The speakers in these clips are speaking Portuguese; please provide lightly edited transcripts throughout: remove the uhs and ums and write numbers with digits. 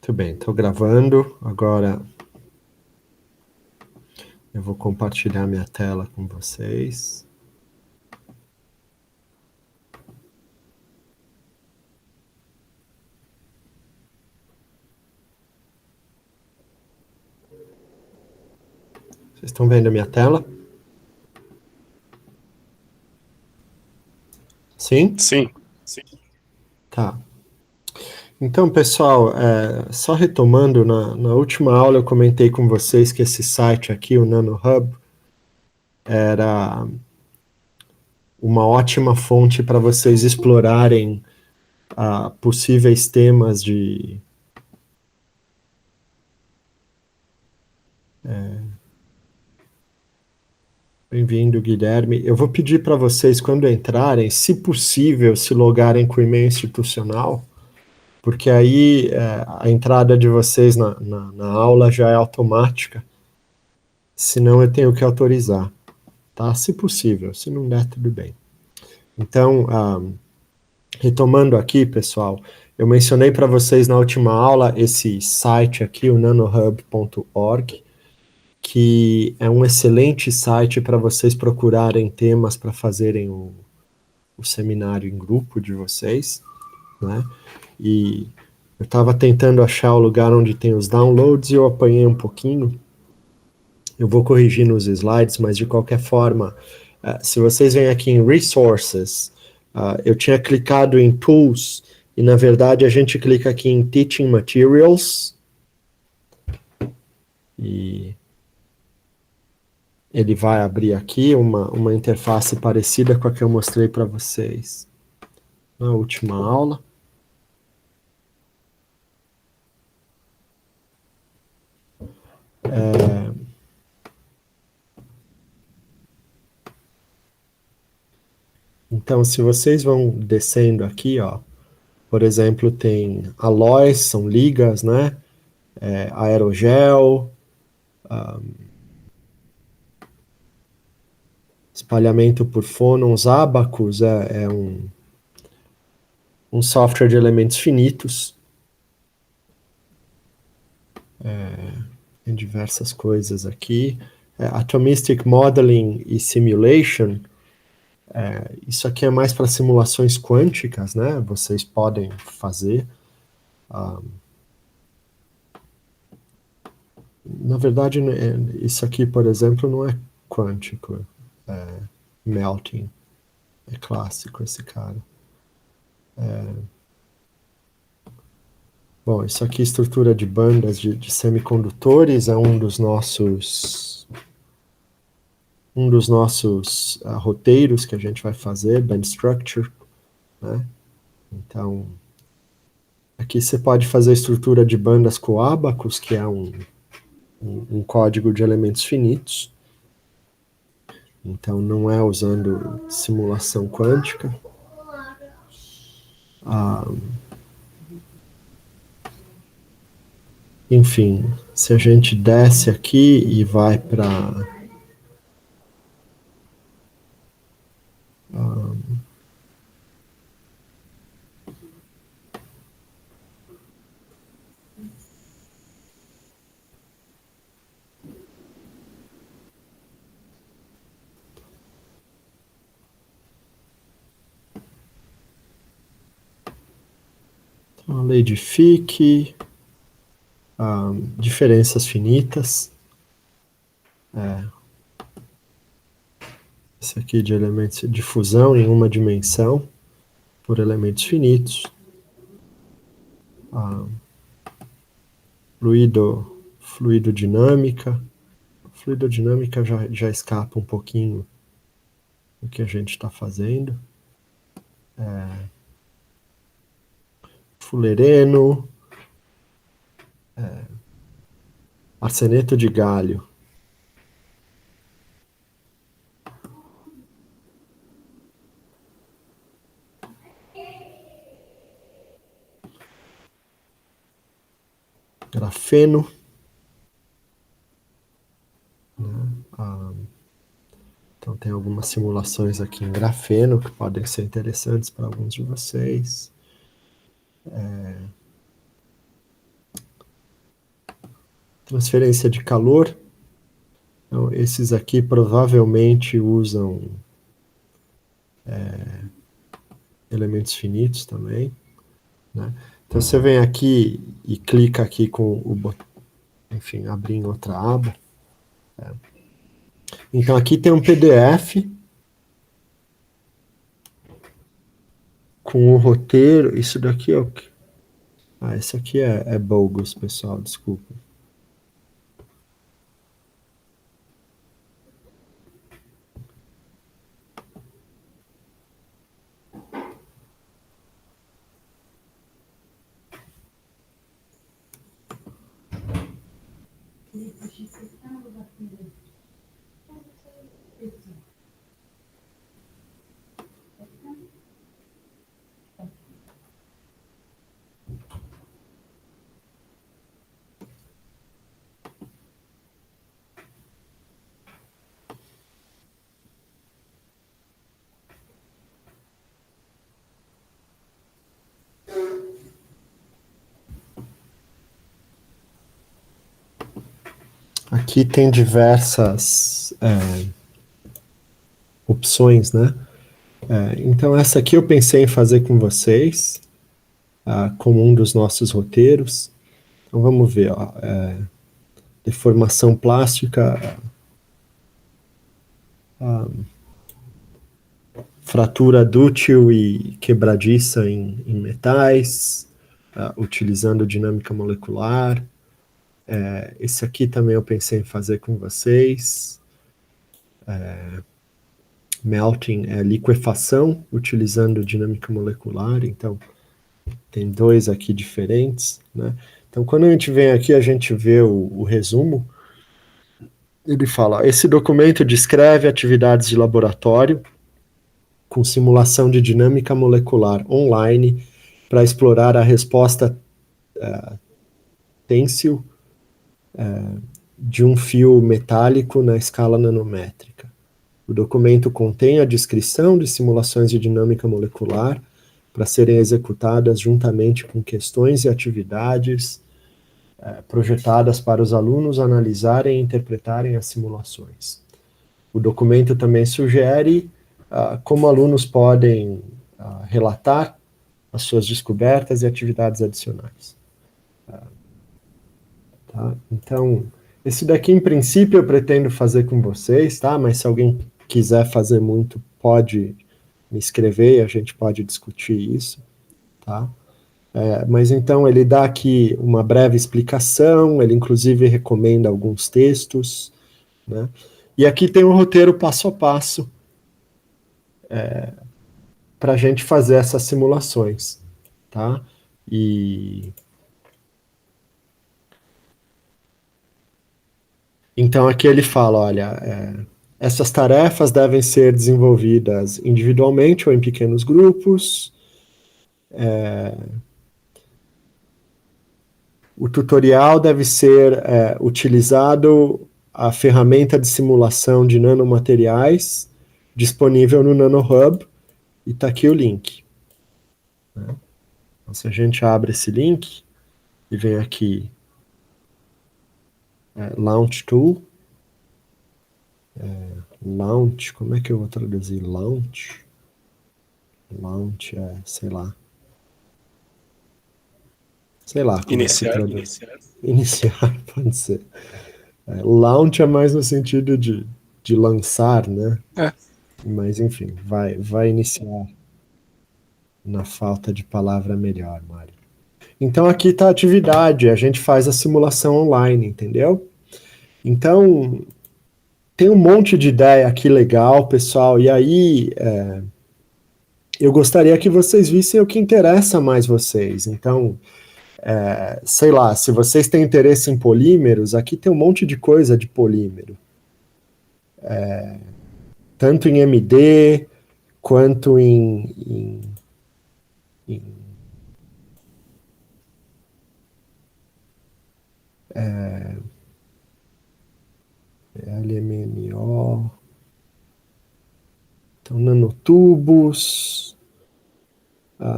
Muito bem, estou gravando. Agora eu vou compartilhar minha tela com vocês. Vocês estão vendo a minha tela? Sim? Sim. Tá. Então, pessoal, só retomando, na última aula eu comentei com vocês que esse site aqui, o NanoHub, era uma ótima fonte para vocês explorarem possíveis temas de Bem-vindo, Guilherme. Eu vou pedir para vocês, quando entrarem, se possível, se logarem com o e-mail institucional, porque aí a entrada de vocês na aula já é automática, senão eu tenho que autorizar, tá? Se possível, se não der, tudo bem. Então, retomando aqui, pessoal, eu mencionei para vocês na última aula esse site aqui, o nanohub.org, que é um excelente site para vocês procurarem temas para fazerem o seminário em grupo de vocês, né? E eu estava tentando achar o lugar onde tem os downloads e eu apanhei um pouquinho. Eu vou corrigir nos slides, mas de qualquer forma, se vocês vêm aqui em Resources, eu tinha clicado em Tools e na verdade a gente clica aqui em Teaching Materials e ele vai abrir aqui uma interface parecida com a que eu mostrei para vocês na última aula. Então, se vocês vão descendo aqui, ó, por exemplo, tem alóis, são ligas, né? Aerogel, espalhamento por fônons, Abacus é um software de elementos finitos. Tem diversas coisas aqui. Atomistic Modeling e Simulation. Isso aqui é mais para simulações quânticas, né? Vocês podem fazer. Na verdade, isso aqui, por exemplo, não é quântico. Melting. É clássico esse cara. Bom, isso aqui, estrutura de bandas de semicondutores, é um dos nossos roteiros que a gente vai fazer, band structure, né? Então, aqui você pode fazer a estrutura de bandas com Abacus, que é um código de elementos finitos. Então, não é usando simulação quântica. Enfim, se a gente desce aqui e vai para a lei de Fick, diferenças finitas. Esse aqui de elementos de fusão em uma dimensão por elementos finitos. Fluidodinâmica. Fluidodinâmica já escapa um pouquinho do que a gente está fazendo. Fulereno. Arseneto de galho. Grafeno. Então tem algumas simulações aqui em grafeno que podem ser interessantes para alguns de vocês. transferência de calor. Então, esses aqui provavelmente usam elementos finitos também, né? Então você vem aqui e clica aqui com o botão, enfim, abrir em outra aba. Então aqui tem um PDF com o roteiro. Isso daqui é o que? Ah, esse aqui é bogus, pessoal, desculpa. Aqui tem diversas opções, né? Então essa aqui eu pensei em fazer com vocês, como um dos nossos roteiros. Então vamos ver, ó, deformação plástica, fratura dúctil e quebradiça em metais, utilizando dinâmica molecular. Esse aqui também eu pensei em fazer com vocês. Melting é liquefação, utilizando dinâmica molecular. Então, tem dois aqui diferentes, né? Então, quando a gente vem aqui, a gente vê o resumo. Ele fala: esse documento descreve atividades de laboratório com simulação de dinâmica molecular online para explorar a resposta têncil de um fio metálico na escala nanométrica. O documento contém a descrição de simulações de dinâmica molecular para serem executadas juntamente com questões e atividades projetadas para os alunos analisarem e interpretarem as simulações. O documento também sugere como alunos podem relatar as suas descobertas e atividades adicionais. Tá? Então, esse daqui, em princípio, eu pretendo fazer com vocês, tá? Mas se alguém quiser fazer muito, pode me escrever e a gente pode discutir isso, tá? Mas então ele dá aqui uma breve explicação, ele inclusive recomenda alguns textos, né? E aqui tem um roteiro passo a passo para a gente fazer essas simulações, tá? E então aqui ele fala, olha, essas tarefas devem ser desenvolvidas individualmente ou em pequenos grupos. O tutorial deve ser utilizado a ferramenta de simulação de nanomateriais disponível no NanoHub, e está aqui o link. Né? Então, se a gente abre esse link e vem aqui, Launch Tool, Launch, como é que eu vou traduzir Launch? Launch sei lá como Iniciar. é que traduz. Iniciar, pode ser. Launch é mais no sentido de lançar, né? Mas enfim, vai iniciar, na falta de palavra melhor, Mário. Então aqui está a atividade, a gente faz a simulação online, entendeu? Então tem um monte de ideia aqui legal, pessoal, e aí eu gostaria que vocês vissem o que interessa mais vocês. Então, sei lá, se vocês têm interesse em polímeros, aqui tem um monte de coisa de polímero. Tanto em MD, quanto em LMNO, então nanotubos,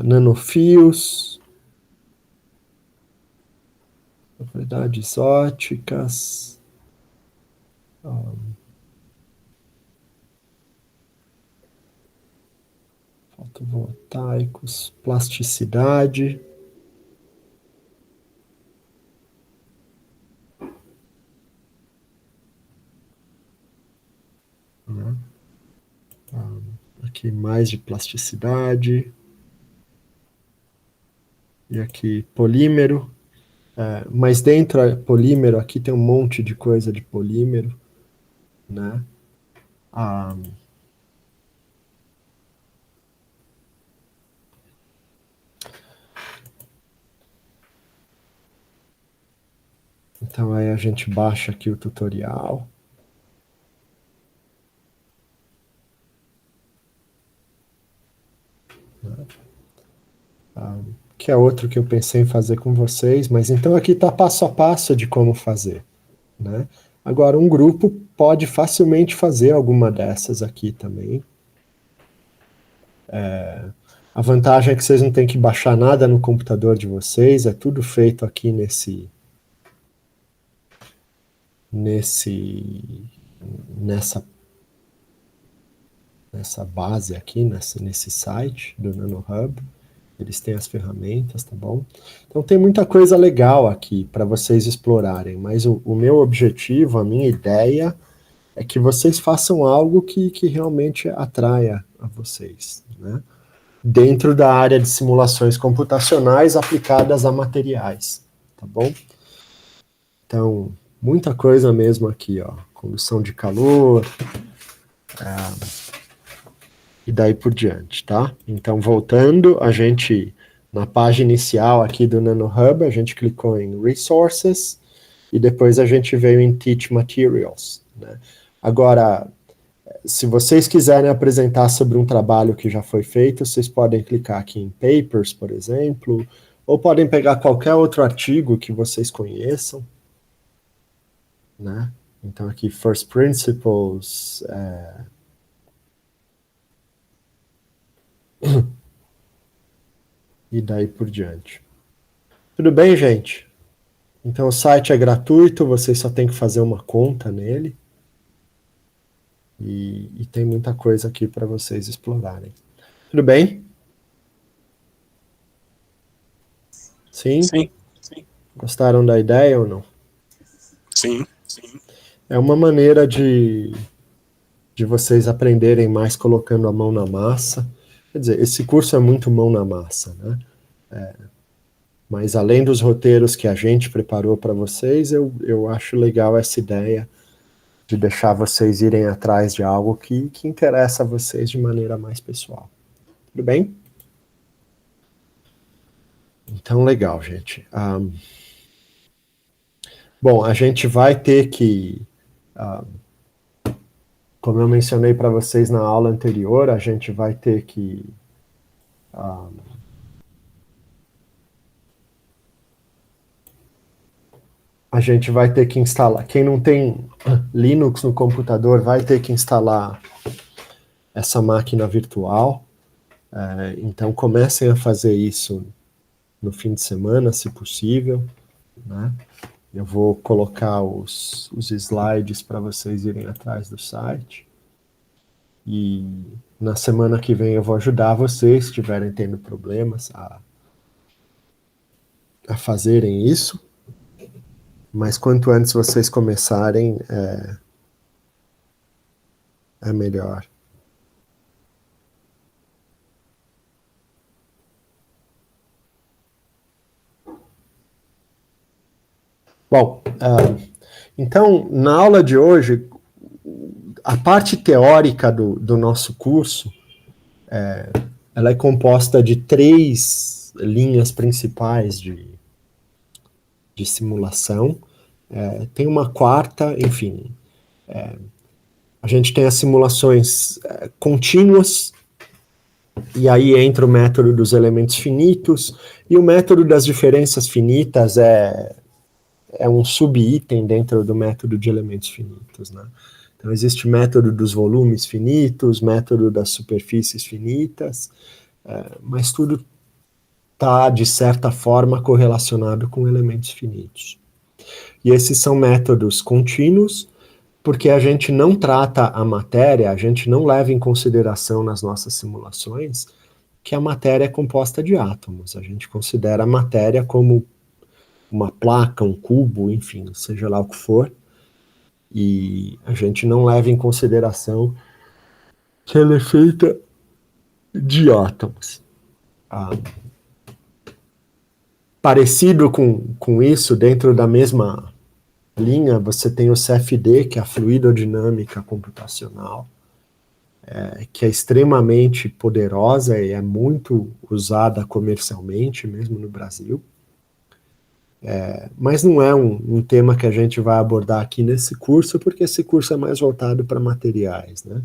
nanofios, propriedades óticas, fotovoltaicos, plasticidade, né? Aqui mais de plasticidade, e aqui polímero, mas dentro é polímero, aqui tem um monte de coisa de polímero, né? Então aí a gente baixa aqui o tutorial. Que é outro que eu pensei em fazer com vocês, mas então aqui está passo a passo de como fazer, né? Agora, um grupo pode facilmente fazer alguma dessas aqui também. A vantagem é que vocês não têm que baixar nada no computador de vocês, é tudo feito aqui nessa base aqui, nesse site do NanoHub. Eles têm as ferramentas, tá bom? Então tem muita coisa legal aqui para vocês explorarem, mas o meu objetivo, a minha ideia é que vocês façam algo que realmente atraia a vocês, né? Dentro da área de simulações computacionais aplicadas a materiais, tá bom? Então, muita coisa mesmo aqui, ó. Condução de calor, e daí por diante, tá? Então, voltando, a gente, na página inicial aqui do NanoHub, a gente clicou em Resources, e depois a gente veio em Teach Materials, né? Agora, se vocês quiserem apresentar sobre um trabalho que já foi feito, vocês podem clicar aqui em Papers, por exemplo, ou podem pegar qualquer outro artigo que vocês conheçam, né? Então aqui, First Principles, e daí por diante. Tudo bem, gente? Então o site é gratuito, vocês só tem que fazer uma conta nele, e tem muita coisa aqui para vocês explorarem. Tudo bem? Sim? Sim, Gostaram da ideia ou não? sim. É uma maneira de vocês aprenderem mais colocando a mão na massa. Quer dizer, esse curso é muito mão na massa, né? Mas além dos roteiros que a gente preparou para vocês, eu acho legal essa ideia de deixar vocês irem atrás de algo que interessa a vocês de maneira mais pessoal. Tudo bem? Então, legal, gente. Bom, a gente vai ter que, como eu mencionei para vocês na aula anterior, a gente vai ter que instalar. Quem não tem Linux no computador vai ter que instalar essa máquina virtual. Então comecem a fazer isso no fim de semana, se possível, né? Eu vou colocar os slides para vocês irem atrás do site. E na semana que vem eu vou ajudar vocês, se estiverem tendo problemas, a fazerem isso. Mas quanto antes vocês começarem, é melhor. Bom, então, na aula de hoje, a parte teórica do nosso curso, ela é composta de 3 linhas principais de simulação. Tem uma quarta, enfim. A gente tem as simulações contínuas, e aí entra o método dos elementos finitos, e o método das diferenças finitas é um subitem dentro do método de elementos finitos, né? Então, existe o método dos volumes finitos, método das superfícies finitas, mas tudo está, de certa forma, correlacionado com elementos finitos, E esses são métodos contínuos, porque a gente não trata a matéria, a gente não leva em consideração nas nossas simulações que a matéria é composta de átomos. A gente considera a matéria como uma placa, um cubo, enfim, seja lá o que for, e a gente não leva em consideração que ela é feita de átomos. Parecido com isso, dentro da mesma linha, você tem o CFD, que é a fluidodinâmica computacional, que é extremamente poderosa e é muito usada comercialmente, mesmo no Brasil. Mas não é um tema que a gente vai abordar aqui nesse curso, porque esse curso é mais voltado para materiais, né?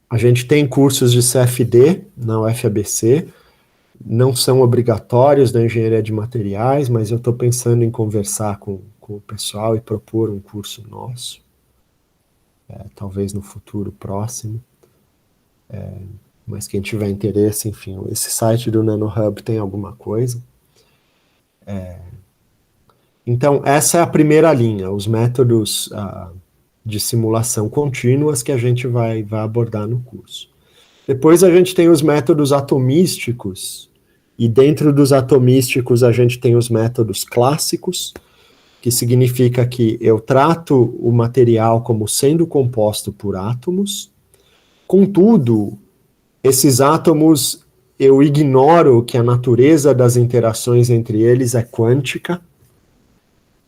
A gente tem cursos de CFD na UFABC, não são obrigatórios da engenharia de materiais, mas eu estou pensando em conversar com o pessoal e propor um curso nosso, talvez no futuro próximo. Mas quem tiver interesse, enfim, esse site do NanoHub tem alguma coisa. Então, essa é a primeira linha, os métodos de simulação contínuas que a gente vai abordar no curso. Depois a gente tem os métodos atomísticos, e dentro dos atomísticos a gente tem os métodos clássicos, que significa que eu trato o material como sendo composto por átomos, contudo, esses átomos eu ignoro que a natureza das interações entre eles é quântica,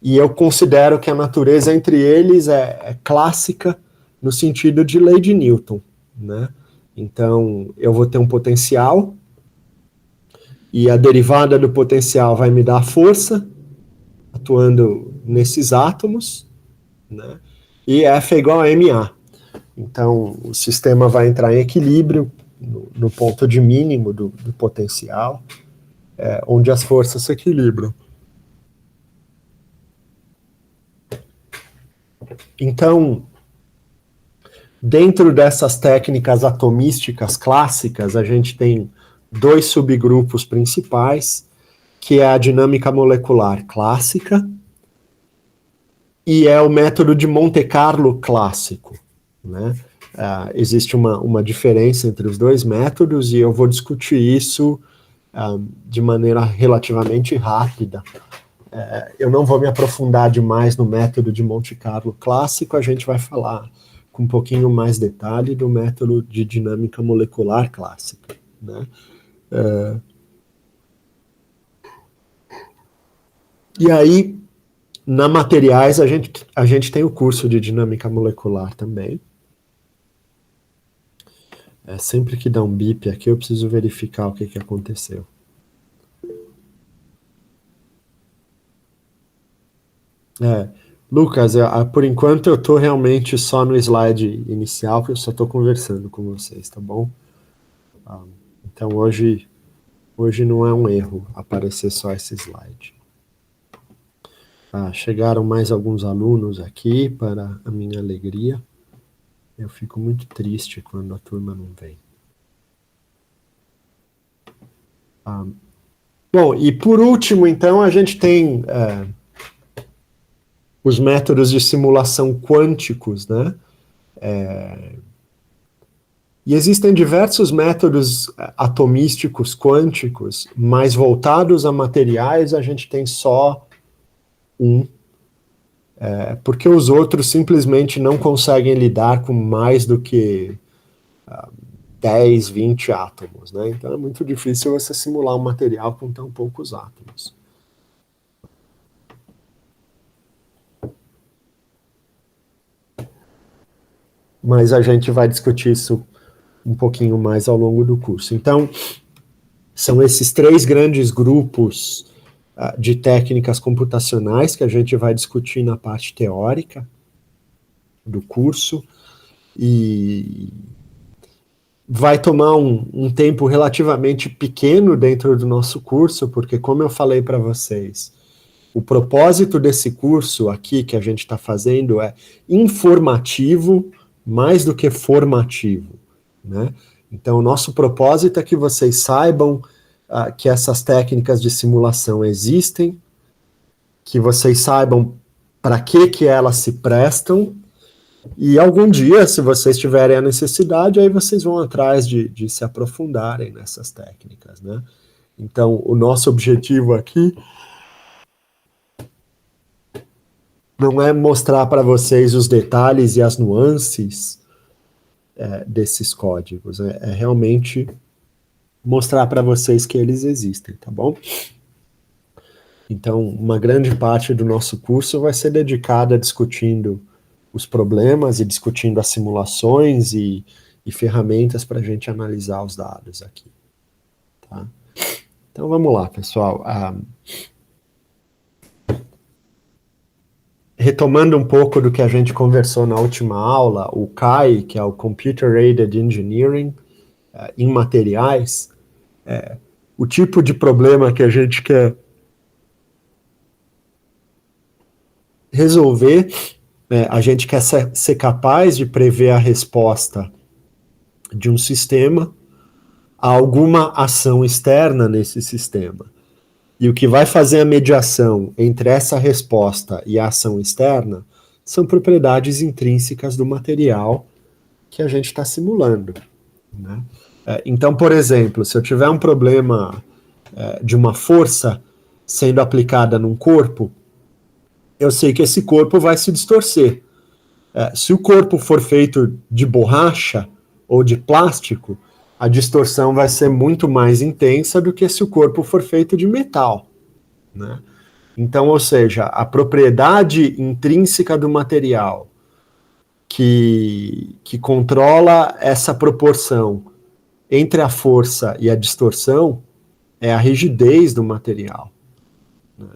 e eu considero que a natureza entre eles é clássica no sentido de lei de Newton, né? Então, eu vou ter um potencial, e a derivada do potencial vai me dar força, atuando nesses átomos, né? E F é igual a MA. Então, o sistema vai entrar em equilíbrio no ponto de mínimo do potencial, onde as forças se equilibram. Então, dentro dessas técnicas atomísticas clássicas, a gente tem dois subgrupos principais, que é a dinâmica molecular clássica e é o método de Monte Carlo clássico, né? Existe uma diferença entre os dois métodos e eu vou discutir isso de maneira relativamente rápida. Eu não vou me aprofundar demais no método de Monte Carlo clássico, a gente vai falar com um pouquinho mais detalhe do método de dinâmica molecular clássica, né? E aí, na materiais, a gente tem o curso de dinâmica molecular também. Sempre que dá um bip aqui, eu preciso verificar o que aconteceu. Lucas, por enquanto eu estou realmente só no slide inicial, porque eu só estou conversando com vocês, tá bom? Então hoje não é um erro aparecer só esse slide. Chegaram mais alguns alunos aqui, para a minha alegria. Eu fico muito triste quando a turma não vem. Bom, e por último, então, a gente tem os métodos de simulação quânticos, né? E existem diversos métodos atomísticos quânticos, mas voltados a materiais, a gente tem só um, porque os outros simplesmente não conseguem lidar com mais do que 10, 20 átomos, né? Então é muito difícil você simular um material com tão poucos átomos. Mas a gente vai discutir isso um pouquinho mais ao longo do curso. Então, são esses três grandes grupos de técnicas computacionais que a gente vai discutir na parte teórica do curso, e vai tomar um tempo relativamente pequeno dentro do nosso curso, porque, como eu falei para vocês, o propósito desse curso aqui que a gente está fazendo é informativo mais do que formativo, né? Então, o nosso propósito é que vocês saibam que essas técnicas de simulação existem, que vocês saibam para que elas se prestam, e algum dia, se vocês tiverem a necessidade, aí vocês vão atrás de se aprofundarem nessas técnicas, né? Então, o nosso objetivo aqui não é mostrar para vocês os detalhes e as nuances desses códigos, é realmente mostrar para vocês que eles existem, tá bom? Então, uma grande parte do nosso curso vai ser dedicada a discutindo os problemas e discutindo as simulações e ferramentas para a gente analisar os dados aqui. Tá? Então, vamos lá, pessoal. Retomando um pouco do que a gente conversou na última aula, o CAI, que é o Computer Aided Engineering, em materiais, o tipo de problema que a gente quer resolver, a gente quer ser capaz de prever a resposta de um sistema a alguma ação externa nesse sistema. E o que vai fazer a mediação entre essa resposta e a ação externa são propriedades intrínsecas do material que a gente está simulando, né? Então, por exemplo, se eu tiver um problema de uma força sendo aplicada num corpo, eu sei que esse corpo vai se distorcer. Se o corpo for feito de borracha ou de plástico, a distorção vai ser muito mais intensa do que se o corpo for feito de metal, né? Então, ou seja, a propriedade intrínseca do material que controla essa proporção entre a força e a distorção é a rigidez do material, né?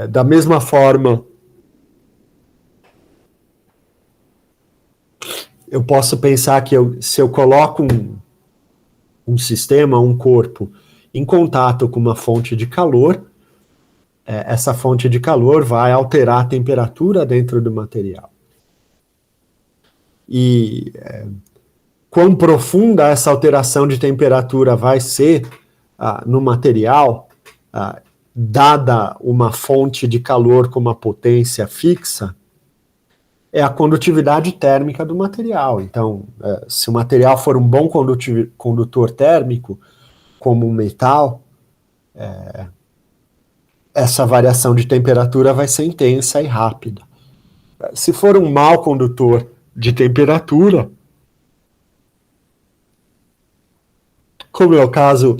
Da mesma forma, eu posso pensar que se eu coloco um sistema, um corpo, em contato com uma fonte de calor, essa fonte de calor vai alterar a temperatura dentro do material. E quão profunda essa alteração de temperatura vai ser no material, dada uma fonte de calor com uma potência fixa, é a condutividade térmica do material. Então, se o material for um bom condutor térmico, como um metal, essa variação de temperatura vai ser intensa e rápida. Se for um mau condutor de temperatura, como é o caso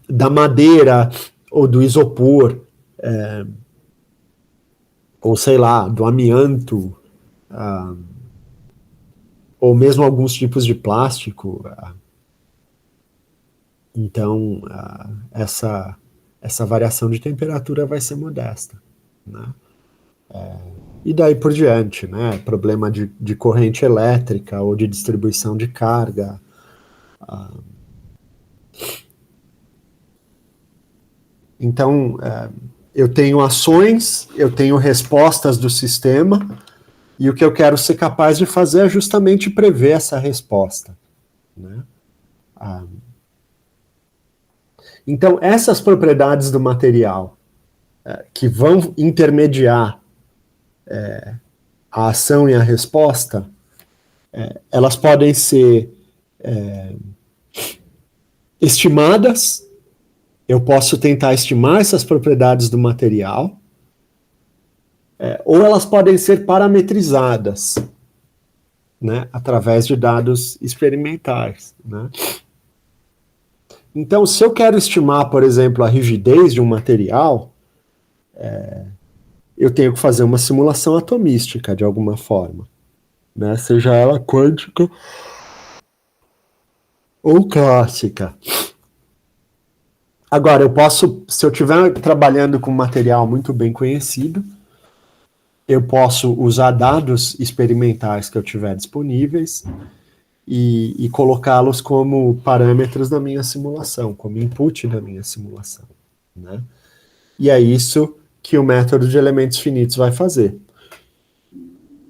da madeira ou do isopor, ou sei lá, do amianto, ou mesmo alguns tipos de plástico, então essa variação de temperatura vai ser modesta, né? E daí por diante, né? Problema de corrente elétrica ou de distribuição de carga. Então, eu tenho ações, eu tenho respostas do sistema, e o que eu quero ser capaz de fazer é justamente prever essa resposta, né? Então, essas propriedades do material que vão intermediar a ação e a resposta, elas podem ser estimadas. Eu posso tentar estimar essas propriedades do material, ou elas podem ser parametrizadas, né, através de dados experimentais, né? Então, se eu quero estimar, por exemplo, a rigidez de um material, eu tenho que fazer uma simulação atomística de alguma forma, né? Seja ela quântica ou clássica. Agora, eu posso, se eu estiver trabalhando com material muito bem conhecido, eu posso usar dados experimentais que eu tiver disponíveis e colocá-los como parâmetros da minha simulação, como input da minha simulação, né? E é isso que o método de elementos finitos vai fazer,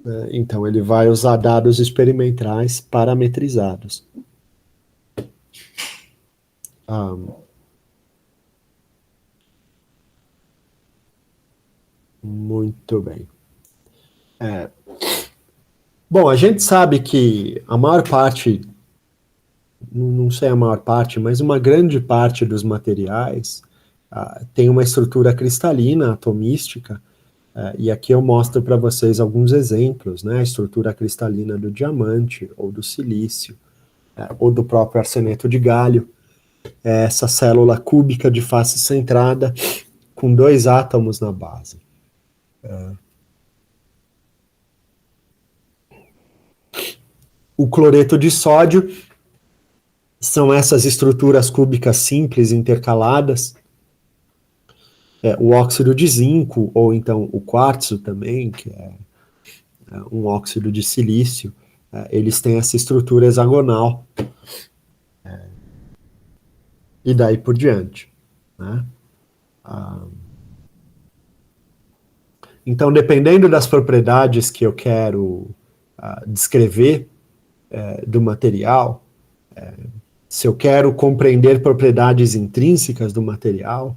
né? Então, ele vai usar dados experimentais parametrizados. Muito bem. Bom, a gente sabe que a maior parte, não sei a maior parte, mas uma grande parte dos materiais tem uma estrutura cristalina, atomística, e aqui eu mostro para vocês alguns exemplos, né? A estrutura cristalina do diamante, ou do silício, ou do próprio arseneto de galho. É essa célula cúbica de face centrada com 2 átomos na base. O cloreto de sódio são essas estruturas cúbicas simples intercaladas. O óxido de zinco, ou então o quartzo também, que é um óxido de silício, eles têm essa estrutura hexagonal. E daí por diante. Né? Então, dependendo das propriedades que eu quero descrever do material, se eu quero compreender propriedades intrínsecas do material,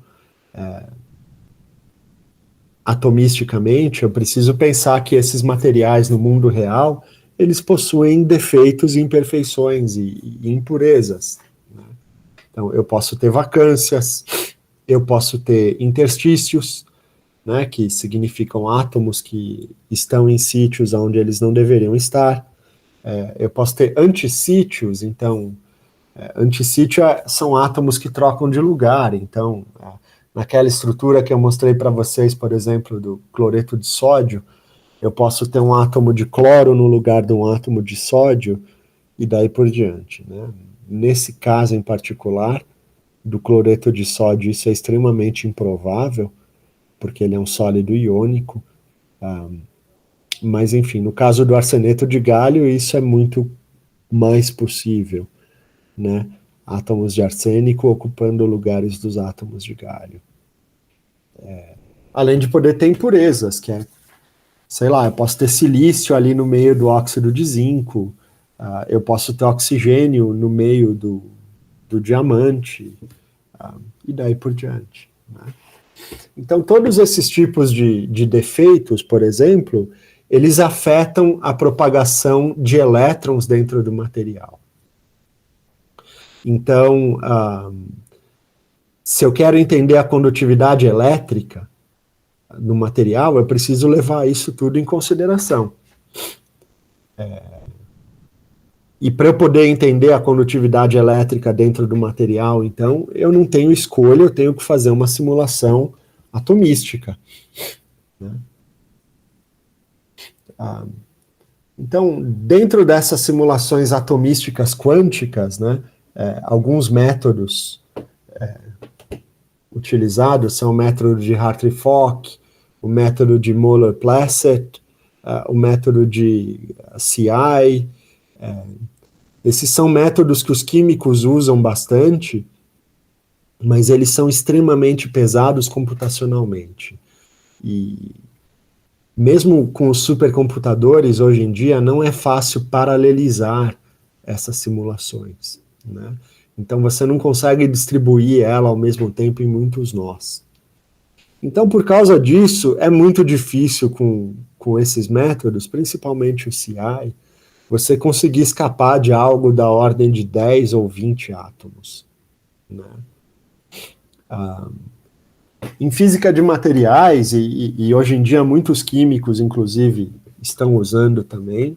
atomisticamente, eu preciso pensar que esses materiais no mundo real, eles possuem defeitos, imperfeições e impurezas. Né? Então, eu posso ter vacâncias, eu posso ter interstícios, né, que significam átomos que estão em sítios onde eles não deveriam estar. Eu posso ter antissítios, então, antissítio são átomos que trocam de lugar, então, naquela estrutura que eu mostrei para vocês, por exemplo, do cloreto de sódio, eu posso ter um átomo de cloro no lugar de um átomo de sódio, e daí por diante. Né? Nesse caso em particular, do cloreto de sódio, isso é extremamente improvável, porque ele é um sólido iônico, mas enfim, no caso do arseneto de galho, isso é muito mais possível, né? Átomos de arsênico ocupando lugares dos átomos de galho. Além de poder ter impurezas, que é, sei lá, eu posso ter silício ali no meio do óxido de zinco, eu posso ter oxigênio no meio do diamante, e daí por diante. Né? Então, todos esses tipos de defeitos, por exemplo, eles afetam a propagação de elétrons dentro do material. Então, se eu quero entender a condutividade elétrica no material, eu preciso levar isso tudo em consideração. E para eu poder entender a condutividade elétrica dentro do material, então, eu não tenho escolha, eu tenho que fazer uma simulação atomística. Né? Então, dentro dessas simulações atomísticas quânticas, né, alguns métodos utilizados são o método de Hartree-Fock, o método de Moeller-Plesset, o método de CI. Esses são métodos que os químicos usam bastante, mas eles são extremamente pesados computacionalmente. E mesmo com os supercomputadores, hoje em dia, não é fácil paralelizar essas simulações. Né? Então, você não consegue distribuir ela ao mesmo tempo em muitos nós. Então, por causa disso, é muito difícil com esses métodos, principalmente o CI, você conseguir escapar de algo da ordem de 10 ou 20 átomos. Né? Em física de materiais, e hoje em dia muitos químicos, inclusive, estão usando também,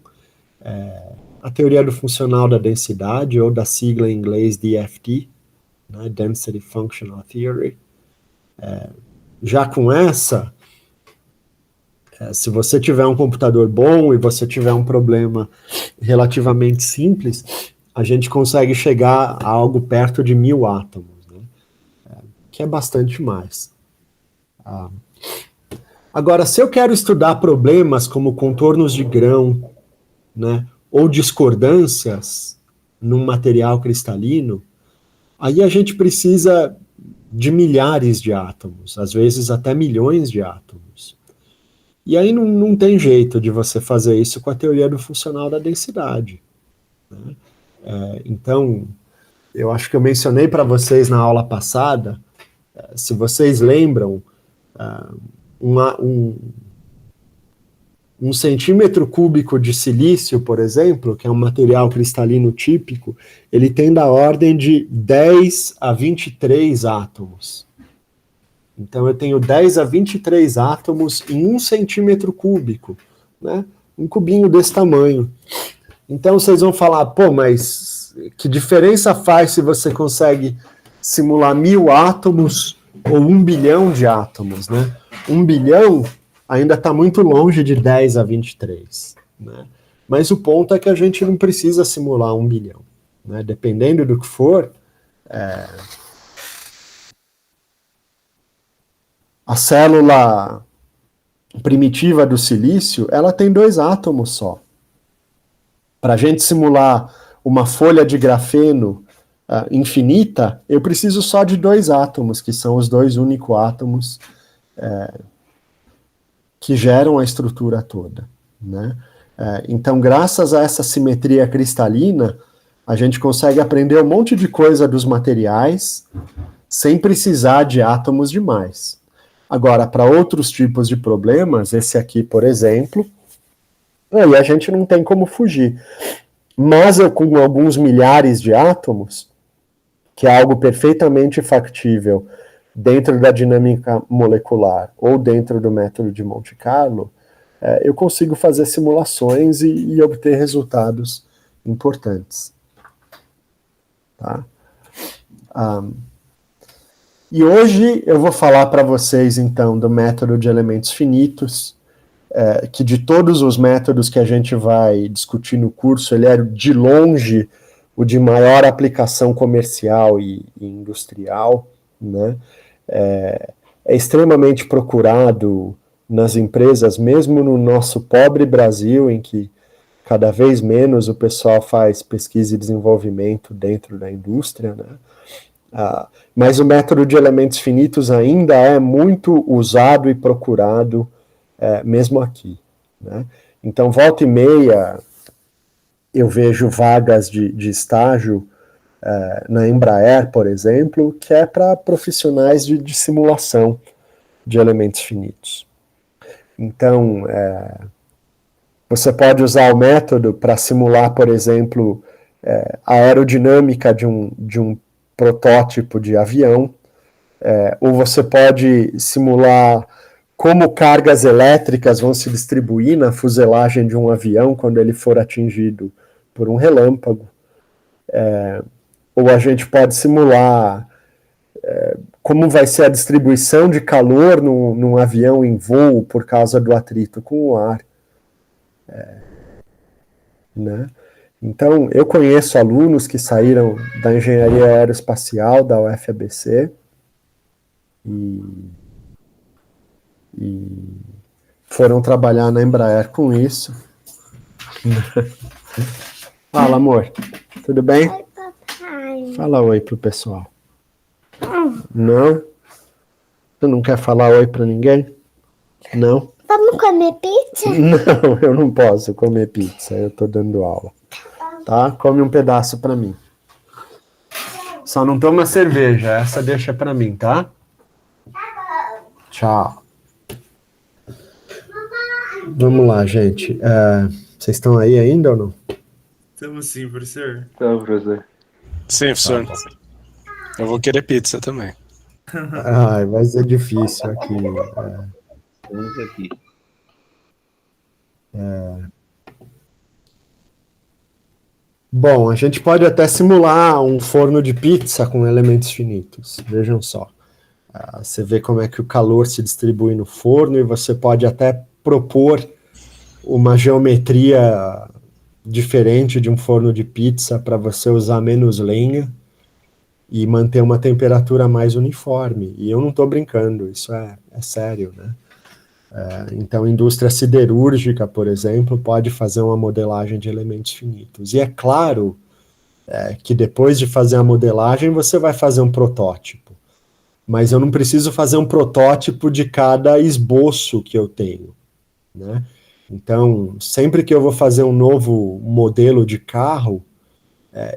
a teoria do funcional da densidade, ou da sigla em inglês DFT, né, Density Functional Theory. Já com essa, se você tiver um computador bom e você tiver um problema relativamente simples, a gente consegue chegar a algo perto de 1000 átomos, né, que é bastante mais. Agora, se eu quero estudar problemas como contornos de grão, né, ou discordâncias num material cristalino, aí a gente precisa de milhares de átomos, às vezes até milhões de átomos. E aí não tem jeito de você fazer isso com a teoria do funcional da densidade. Né? Então, eu acho que eu mencionei para vocês na aula passada, se vocês lembram, um centímetro cúbico de silício, por exemplo, que é um material cristalino típico, ele tem da ordem de 10 a 23 átomos. Então eu tenho 10 a 23 átomos em 1 centímetro cúbico, né? Um cubinho desse tamanho. Então vocês vão falar, pô, mas que diferença faz se você consegue simular 1000 átomos ou 1 bilhão de átomos, né? 1 bilhão ainda está muito longe de 10 a 23, né? Mas o ponto é que a gente não precisa simular 1 bilhão, né? Dependendo do que for, a célula primitiva do silício, ela tem 2 átomos só. Para a gente simular uma folha de grafeno infinita, eu preciso só de 2 átomos, que são os 2 únicos átomos que geram a estrutura toda, né? Então, graças a essa simetria cristalina, a gente consegue aprender um monte de coisa dos materiais sem precisar de átomos demais. Agora, para outros tipos de problemas, esse aqui, por exemplo, aí a gente não tem como fugir. Mas eu, com alguns milhares de átomos, que é algo perfeitamente factível dentro da dinâmica molecular ou dentro do método de Monte Carlo, eu consigo fazer simulações e obter resultados importantes. Tá? E hoje eu vou falar para vocês, então, do método de elementos finitos, que de todos os métodos que a gente vai discutir no curso, ele é de longe o de maior aplicação comercial e industrial, né? É extremamente procurado nas empresas, mesmo no nosso pobre Brasil, em que cada vez menos o pessoal faz pesquisa e desenvolvimento dentro da indústria, né? Mas o método de elementos finitos ainda é muito usado e procurado, mesmo aqui, né? Então, volta e meia, eu vejo vagas de estágio na Embraer, por exemplo, que é para profissionais de simulação de elementos finitos. Então, você pode usar o método para simular, por exemplo, a aerodinâmica de um protótipo de avião, ou você pode simular como cargas elétricas vão se distribuir na fuselagem de um avião quando ele for atingido por um relâmpago. Ou a gente pode simular como vai ser a distribuição de calor num avião em voo por causa do atrito com o ar. Né? Então, eu conheço alunos que saíram da engenharia aeroespacial da UFABC e foram trabalhar na Embraer com isso. Fala, amor. Tudo bem? Oi, papai. Fala oi pro pessoal. Não? Você não quer falar oi pra ninguém? Não? Vamos comer pizza? Não, eu não posso comer pizza, eu tô dando aula. Tá? Come um pedaço pra mim. Só não toma cerveja, essa deixa pra mim, tá? Tchau. Vamos lá, gente. Vocês estão aí ainda ou não? Estamos sim, professor. Tá, professor. Sim, professor. Eu vou querer pizza também. Ai, vai ser difícil aqui. Estamos aqui. Bom, a gente pode até simular um forno de pizza com elementos finitos. Vejam só. Você vê como é que o calor se distribui no forno e você pode até propor uma geometria diferente de um forno de pizza para você usar menos lenha e manter uma temperatura mais uniforme. E eu não estou brincando, isso é sério, né? Então, indústria siderúrgica, por exemplo, pode fazer uma modelagem de elementos finitos. E é claro que depois de fazer a modelagem, você vai fazer um protótipo. Mas eu não preciso fazer um protótipo de cada esboço que eu tenho, né? Então, sempre que eu vou fazer um novo modelo de carro,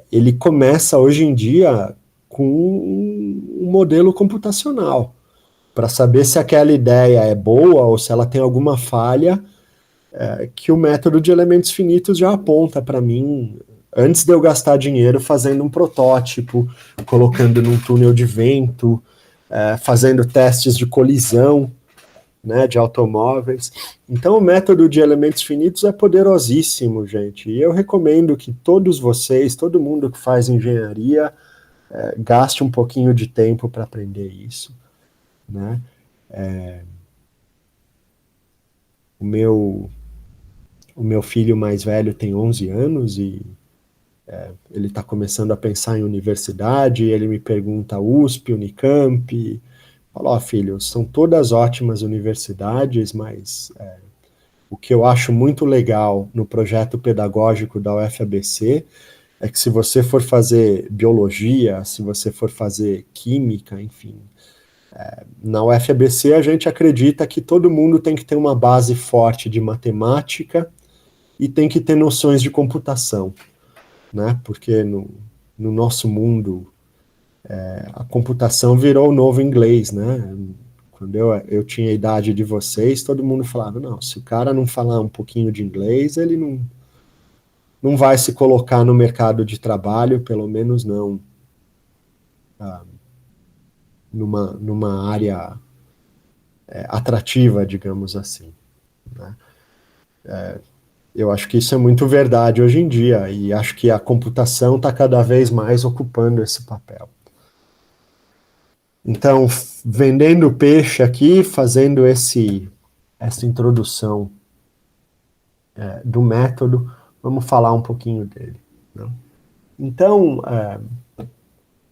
ele começa hoje em dia com um modelo computacional. para saber se aquela ideia é boa ou se ela tem alguma falha, que o método de elementos finitos já aponta para mim, antes de eu gastar dinheiro fazendo um protótipo, colocando num túnel de vento, fazendo testes de colisão, né, de automóveis. Então o método de elementos finitos é poderosíssimo, gente, e eu recomendo que todos vocês, todo mundo que faz engenharia, gaste um pouquinho de tempo para aprender isso, né? O meu filho mais velho tem 11 anos e ele está começando a pensar em universidade, e ele me pergunta USP, Unicamp. Falo, ó, filho, são todas ótimas universidades, mas o que eu acho muito legal no projeto pedagógico da UFABC é que se você for fazer biologia, se você for fazer química, enfim, na UFABC a gente acredita que todo mundo tem que ter uma base forte de matemática e tem que ter noções de computação, né? Porque no nosso mundo a computação virou o novo inglês, né? Quando eu tinha a idade de vocês, todo mundo falava, não, se o cara não falar um pouquinho de inglês, ele não vai se colocar no mercado de trabalho, pelo menos não numa área atrativa, digamos assim, né? Eu acho que isso é muito verdade hoje em dia, e acho que a computação está cada vez mais ocupando esse papel. Então, vendendo peixe aqui, fazendo essa introdução do método, vamos falar um pouquinho dele, né? Então,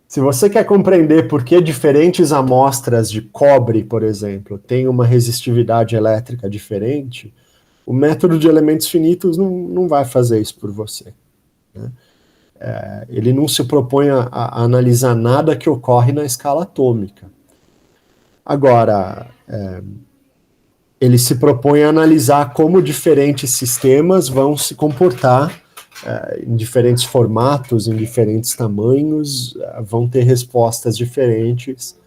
se você quer compreender por que diferentes amostras de cobre, por exemplo, têm uma resistividade elétrica diferente, o método de elementos finitos não vai fazer isso por você, né? Ele não se propõe a analisar nada que ocorre na escala atômica. Agora, ele se propõe a analisar como diferentes sistemas vão se comportar em diferentes formatos, em diferentes tamanhos, vão ter respostas diferentes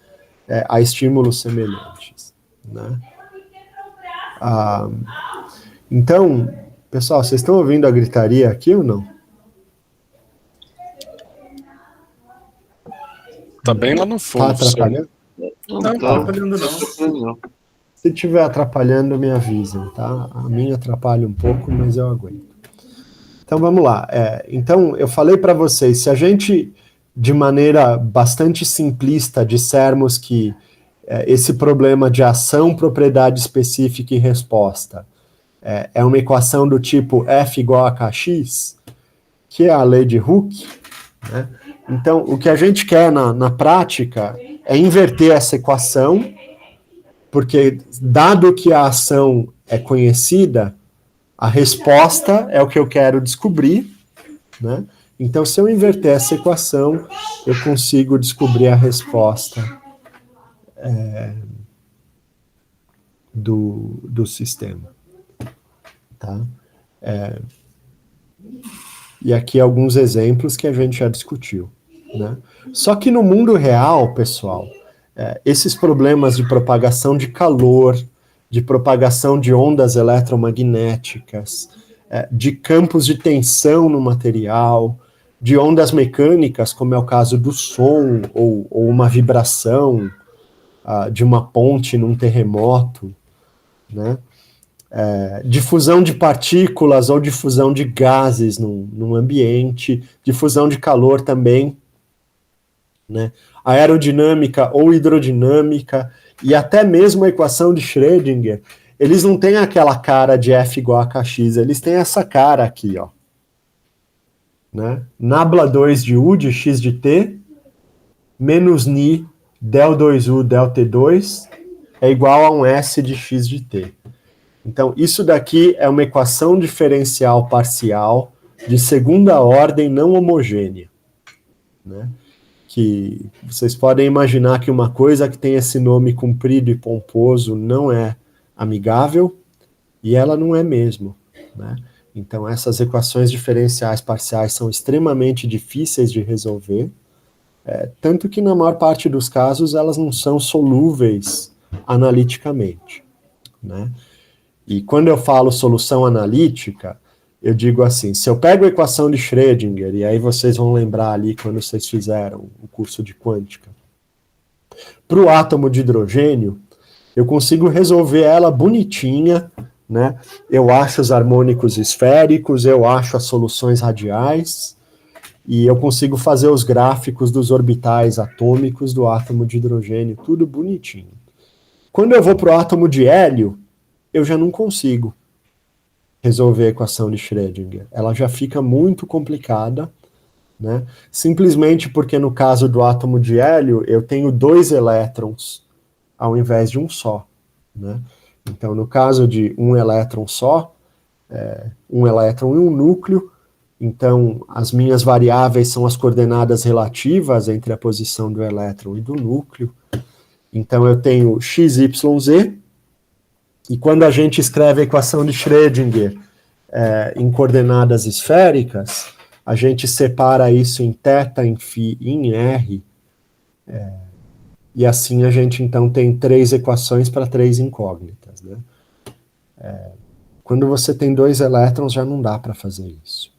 a estímulos semelhantes, né? Então, pessoal, vocês estão ouvindo a gritaria aqui ou não? Tá bem lá no Tá fundo. atrapalhando? Não tá atrapalhando, não. Se estiver atrapalhando, me avisem, tá? A minha atrapalha um pouco, mas eu aguento. Então, vamos lá. Então, eu falei para vocês, se a gente, de maneira bastante simplista, dissermos que esse problema de ação, propriedade específica e resposta é uma equação do tipo F igual a Kx, que é a lei de Hooke, né? Então, o que a gente quer na prática é inverter essa equação, porque, dado que a ação é conhecida, a resposta é o que eu quero descobrir, né? Então, se eu inverter essa equação, eu consigo descobrir a resposta do sistema, tá? E aqui alguns exemplos que a gente já discutiu, né? Só que no mundo real, pessoal, esses problemas de propagação de calor, de propagação de ondas eletromagnéticas, de campos de tensão no material, de ondas mecânicas, como é o caso do som, ou uma vibração de uma ponte num terremoto, né? Difusão de partículas ou difusão de gases num ambiente, difusão de calor também, né? Aerodinâmica ou hidrodinâmica, e até mesmo a equação de Schrödinger, eles não têm aquela cara de F igual a Kx, eles têm essa cara aqui, ó, né? Nabla 2 de U de x de t, menos Ni del 2U del T2 é igual a um S de x de t. Então, isso daqui é uma equação diferencial parcial de segunda ordem não homogênea, né? Que vocês podem imaginar que uma coisa que tem esse nome comprido e pomposo não é amigável, e ela não é mesmo, né? Então, essas equações diferenciais parciais são extremamente difíceis de resolver, tanto que na maior parte dos casos elas não são solúveis analiticamente, né? E quando eu falo solução analítica, eu digo assim, se eu pego a equação de Schrödinger, e aí vocês vão lembrar ali quando vocês fizeram o curso de quântica, para o átomo de hidrogênio, eu consigo resolver ela bonitinha, né? Eu acho os harmônicos esféricos, eu acho as soluções radiais, e eu consigo fazer os gráficos dos orbitais atômicos do átomo de hidrogênio, tudo bonitinho. Quando eu vou para o átomo de hélio, eu já não consigo resolver a equação de Schrödinger. Ela já fica muito complicada, né? Simplesmente porque no caso do átomo de hélio, eu tenho 2 elétrons ao invés de um só, né? Então, no caso de um elétron só, um elétron e um núcleo, então as minhas variáveis são as coordenadas relativas entre a posição do elétron e do núcleo. Então, eu tenho x, y, z, e quando a gente escreve a equação de Schrödinger em coordenadas esféricas, a gente separa isso em θ, em φ e em r, e assim a gente então tem 3 equações para 3 incógnitas, né? Quando você tem 2 elétrons já não dá para fazer isso.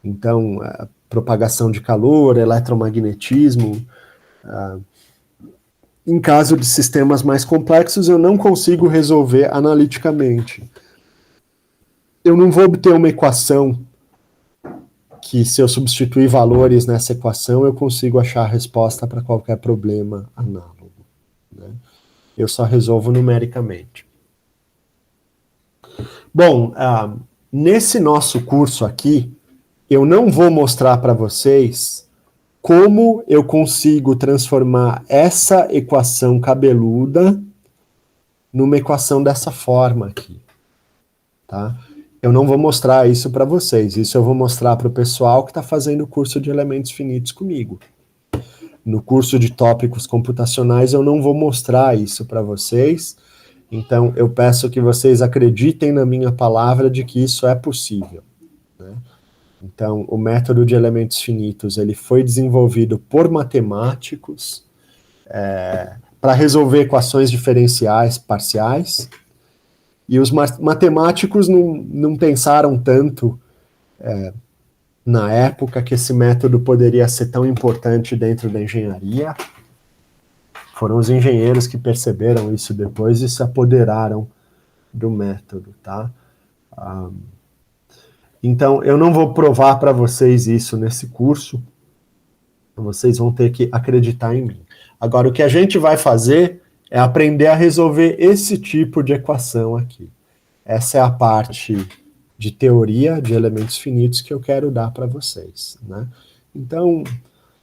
Então, propagação de calor, eletromagnetismo, em caso de sistemas mais complexos, eu não consigo resolver analiticamente. Eu não vou obter uma equação que, se eu substituir valores nessa equação, eu consigo achar a resposta para qualquer problema análogo, né? Eu só resolvo numericamente. Bom, nesse nosso curso aqui, eu não vou mostrar para vocês como eu consigo transformar essa equação cabeluda numa equação dessa forma aqui, tá? Eu não vou mostrar isso para vocês, isso eu vou mostrar para o pessoal que está fazendo o curso de elementos finitos comigo. No curso de tópicos computacionais eu não vou mostrar isso para vocês, então eu peço que vocês acreditem na minha palavra de que isso é possível, né? Então, o método de elementos finitos, ele foi desenvolvido por matemáticos para resolver equações diferenciais parciais, e os matemáticos não pensaram tanto na época que esse método poderia ser tão importante dentro da engenharia. Foram os engenheiros que perceberam isso depois e se apoderaram do método, tá? Então, eu não vou provar para vocês isso nesse curso, vocês vão ter que acreditar em mim. Agora, o que a gente vai fazer é aprender a resolver esse tipo de equação aqui. Essa é a parte de teoria de elementos finitos que eu quero dar para vocês, né? Então,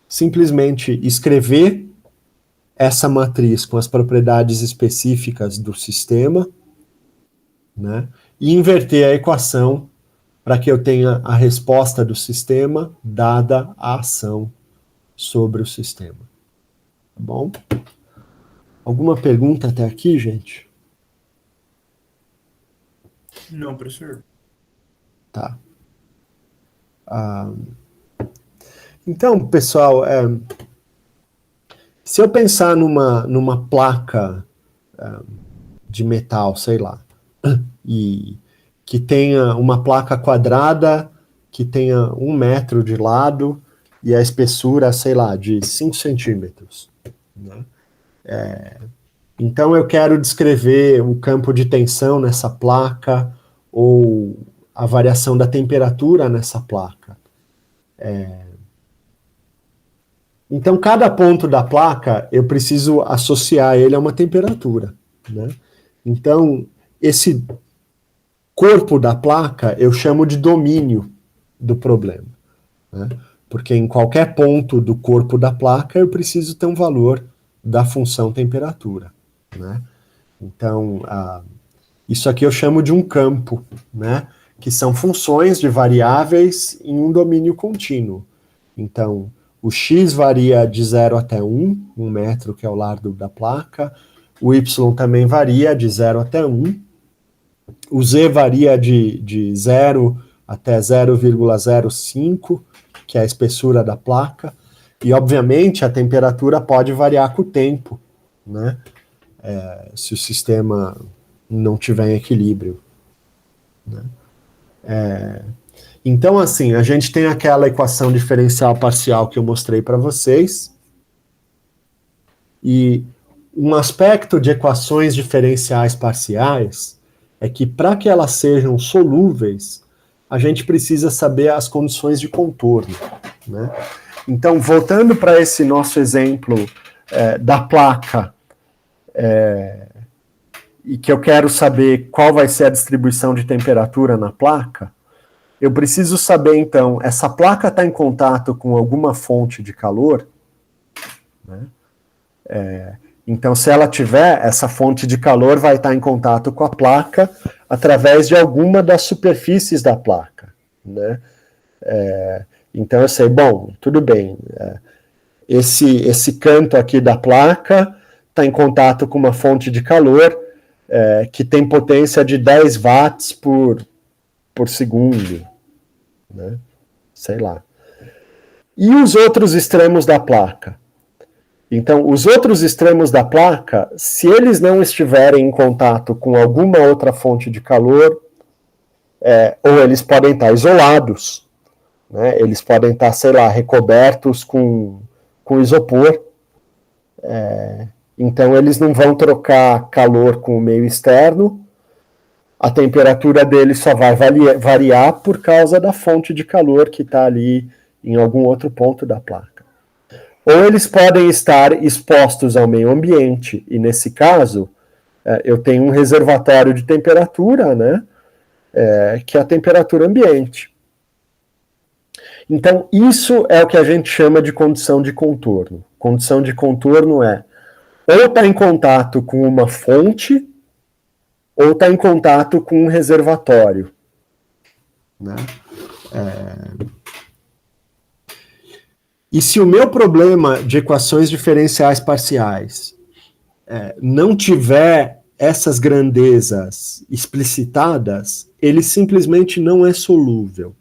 simplesmente escrever essa matriz com as propriedades específicas do sistema, né? E inverter a equação para que eu tenha a resposta do sistema dada a ação sobre o sistema. Tá bom? Alguma pergunta até aqui, gente? Não, professor. Tá. Então, pessoal, se eu pensar numa placa de metal, sei lá, e que tenha uma placa quadrada, que tenha 1 metro de lado, e a espessura, sei lá, de 5 centímetros, né? Então eu quero descrever o campo de tensão nessa placa, ou a variação da temperatura nessa placa. Então cada ponto da placa, eu preciso associar ele a uma temperatura, né? Então, esse corpo da placa eu chamo de domínio do problema, né? Porque em qualquer ponto do corpo da placa eu preciso ter um valor da função temperatura, né? Então, isso aqui eu chamo de um campo, né? Que são funções de variáveis em um domínio contínuo. Então, o x varia de 0 até 1 metro, que é o largo da placa. O y também varia de 0 até 1. O z varia de 0 até 0,05, que é a espessura da placa. E, obviamente, a temperatura pode variar com o tempo, né? se o sistema não tiver em equilíbrio, né? Então, assim, a gente tem aquela equação diferencial parcial que eu mostrei para vocês, e um aspecto de equações diferenciais parciais é que, para que elas sejam solúveis, a gente precisa saber as condições de contorno, né? Então, voltando para esse nosso exemplo da placa, e que eu quero saber qual vai ser a distribuição de temperatura na placa, eu preciso saber, então, essa placa está em contato com alguma fonte de calor, né? Então, se ela tiver, essa fonte de calor vai estar em contato com a placa através de alguma das superfícies da placa, né? Então, eu sei, bom, tudo bem, esse canto aqui da placa está em contato com uma fonte de calor que tem potência de 10 watts por segundo, né? Sei lá. E os outros extremos da placa? Então, os outros extremos da placa, se eles não estiverem em contato com alguma outra fonte de calor, ou eles podem estar isolados, né? Eles podem estar, sei lá, recobertos com isopor, então eles não vão trocar calor com o meio externo, a temperatura deles só vai variar por causa da fonte de calor que está ali em algum outro ponto da placa. Ou eles podem estar expostos ao meio ambiente, e nesse caso, eu tenho um reservatório de temperatura, né, que é a temperatura ambiente. Então, isso é o que a gente chama de condição de contorno. Condição de contorno ou está em contato com uma fonte, ou está em contato com um reservatório, né? E se o meu problema de equações diferenciais parciais não tiver essas grandezas explicitadas, ele simplesmente não é solúvel.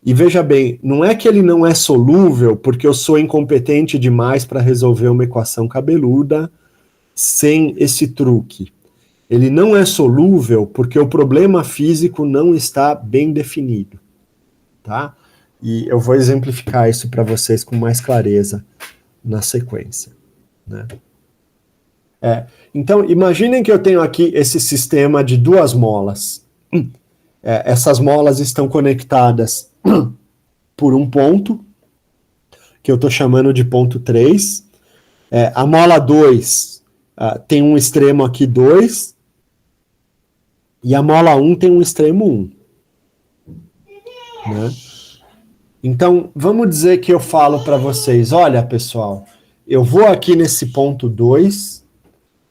E veja bem, não é que ele não é solúvel porque eu sou incompetente demais para resolver uma equação cabeluda sem esse truque. Ele não é solúvel porque o problema físico não está bem definido, tá? E eu vou exemplificar isso para vocês com mais clareza na sequência, né? Então, imaginem que eu tenho aqui esse sistema de duas molas. Essas molas estão conectadas por um ponto, que eu estou chamando de ponto 3. A mola 2 tem um extremo aqui 2, e a mola 1 tem um extremo 1. Né? Então, vamos dizer que eu falo para vocês, olha, pessoal, eu vou aqui nesse ponto 2,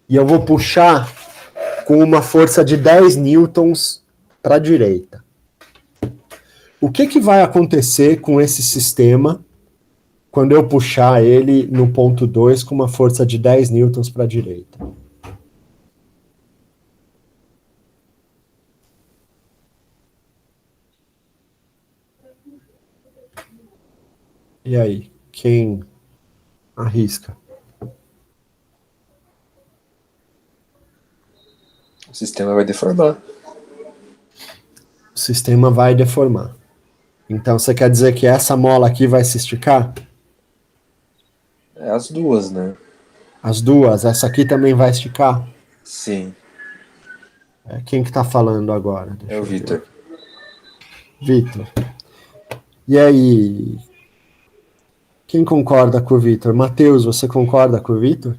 e eu vou puxar com uma força de 10 newtons para a direita. O que vai acontecer com esse sistema quando eu puxar ele no ponto 2 com uma força de 10 newtons para a direita? E aí, quem arrisca? O sistema vai deformar. O sistema vai deformar. Então, você quer dizer que essa mola aqui vai se esticar? As duas, né? As duas? Essa aqui também vai esticar? Sim. Quem que tá falando agora? Deixa É o eu ver. Vitor. Vitor. E aí? Quem concorda com o Vitor? Matheus, você concorda com o Vitor?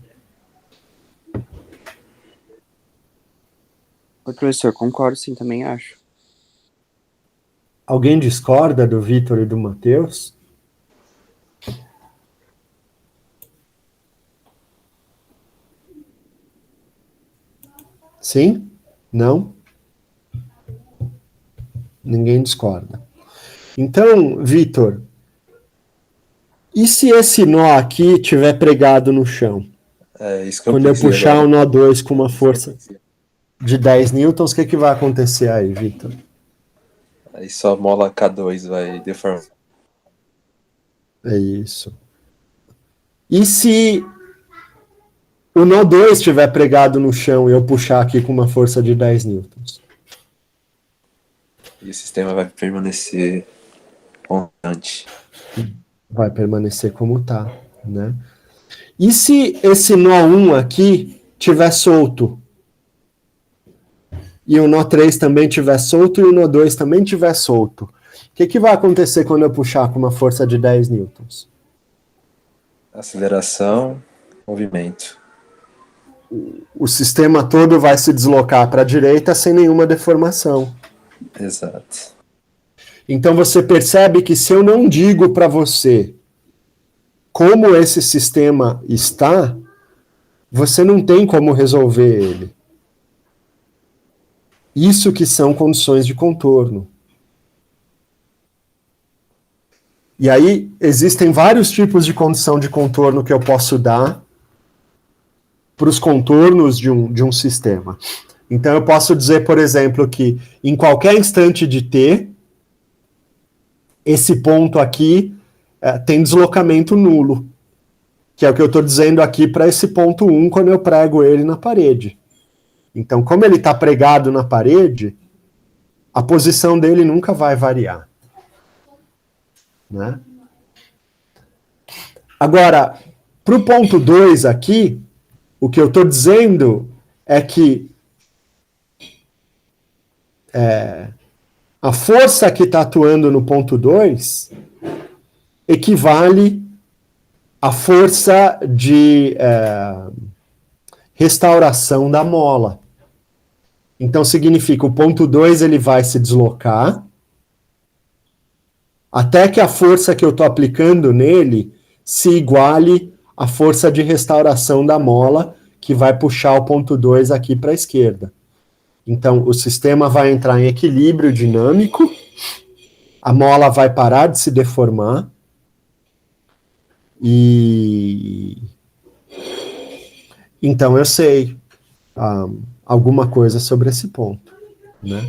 Oi, professor, concordo sim, também acho. Alguém discorda do Vitor e do Matheus? Sim? Não? Ninguém discorda. Então, Vitor, e se esse nó aqui estiver pregado no chão? Isso que eu Quando eu pensei puxar agora. o nó 2 com uma força de 10 newtons, o que vai acontecer aí, Vitor? Aí só a mola K2 vai deformar. É isso. E se o nó 2 estiver pregado no chão e eu puxar aqui com uma força de 10 newtons? E o sistema vai permanecer constante. Vai permanecer como está, né? E se esse nó 1 aqui estiver solto? E o nó 3 também estiver solto e o nó 2 também estiver solto? O que vai acontecer quando eu puxar com uma força de 10 newtons? Aceleração, movimento. O sistema todo vai se deslocar para a direita sem nenhuma deformação. Exato. Então você percebe que se eu não digo para você como esse sistema está, você não tem como resolver ele. Isso que são condições de contorno. E aí existem vários tipos de condição de contorno que eu posso dar para os contornos de um sistema. Então eu posso dizer, por exemplo, que em qualquer instante de t, esse ponto aqui tem deslocamento nulo, que é o que eu estou dizendo aqui para esse ponto 1 quando eu prego ele na parede. Então, como ele está pregado na parede, a posição dele nunca vai variar. Né? Agora, para o ponto 2 aqui, o que eu estou dizendo é que a força que está atuando no ponto 2 equivale à força de restauração da mola. Então significa o ponto 2 ele vai se deslocar até que a força que eu estou aplicando nele se iguale à força de restauração da mola que vai puxar o ponto 2 aqui para a esquerda. Então o sistema vai entrar em equilíbrio dinâmico, a mola vai parar de se deformar e então eu sei alguma coisa sobre esse ponto, né?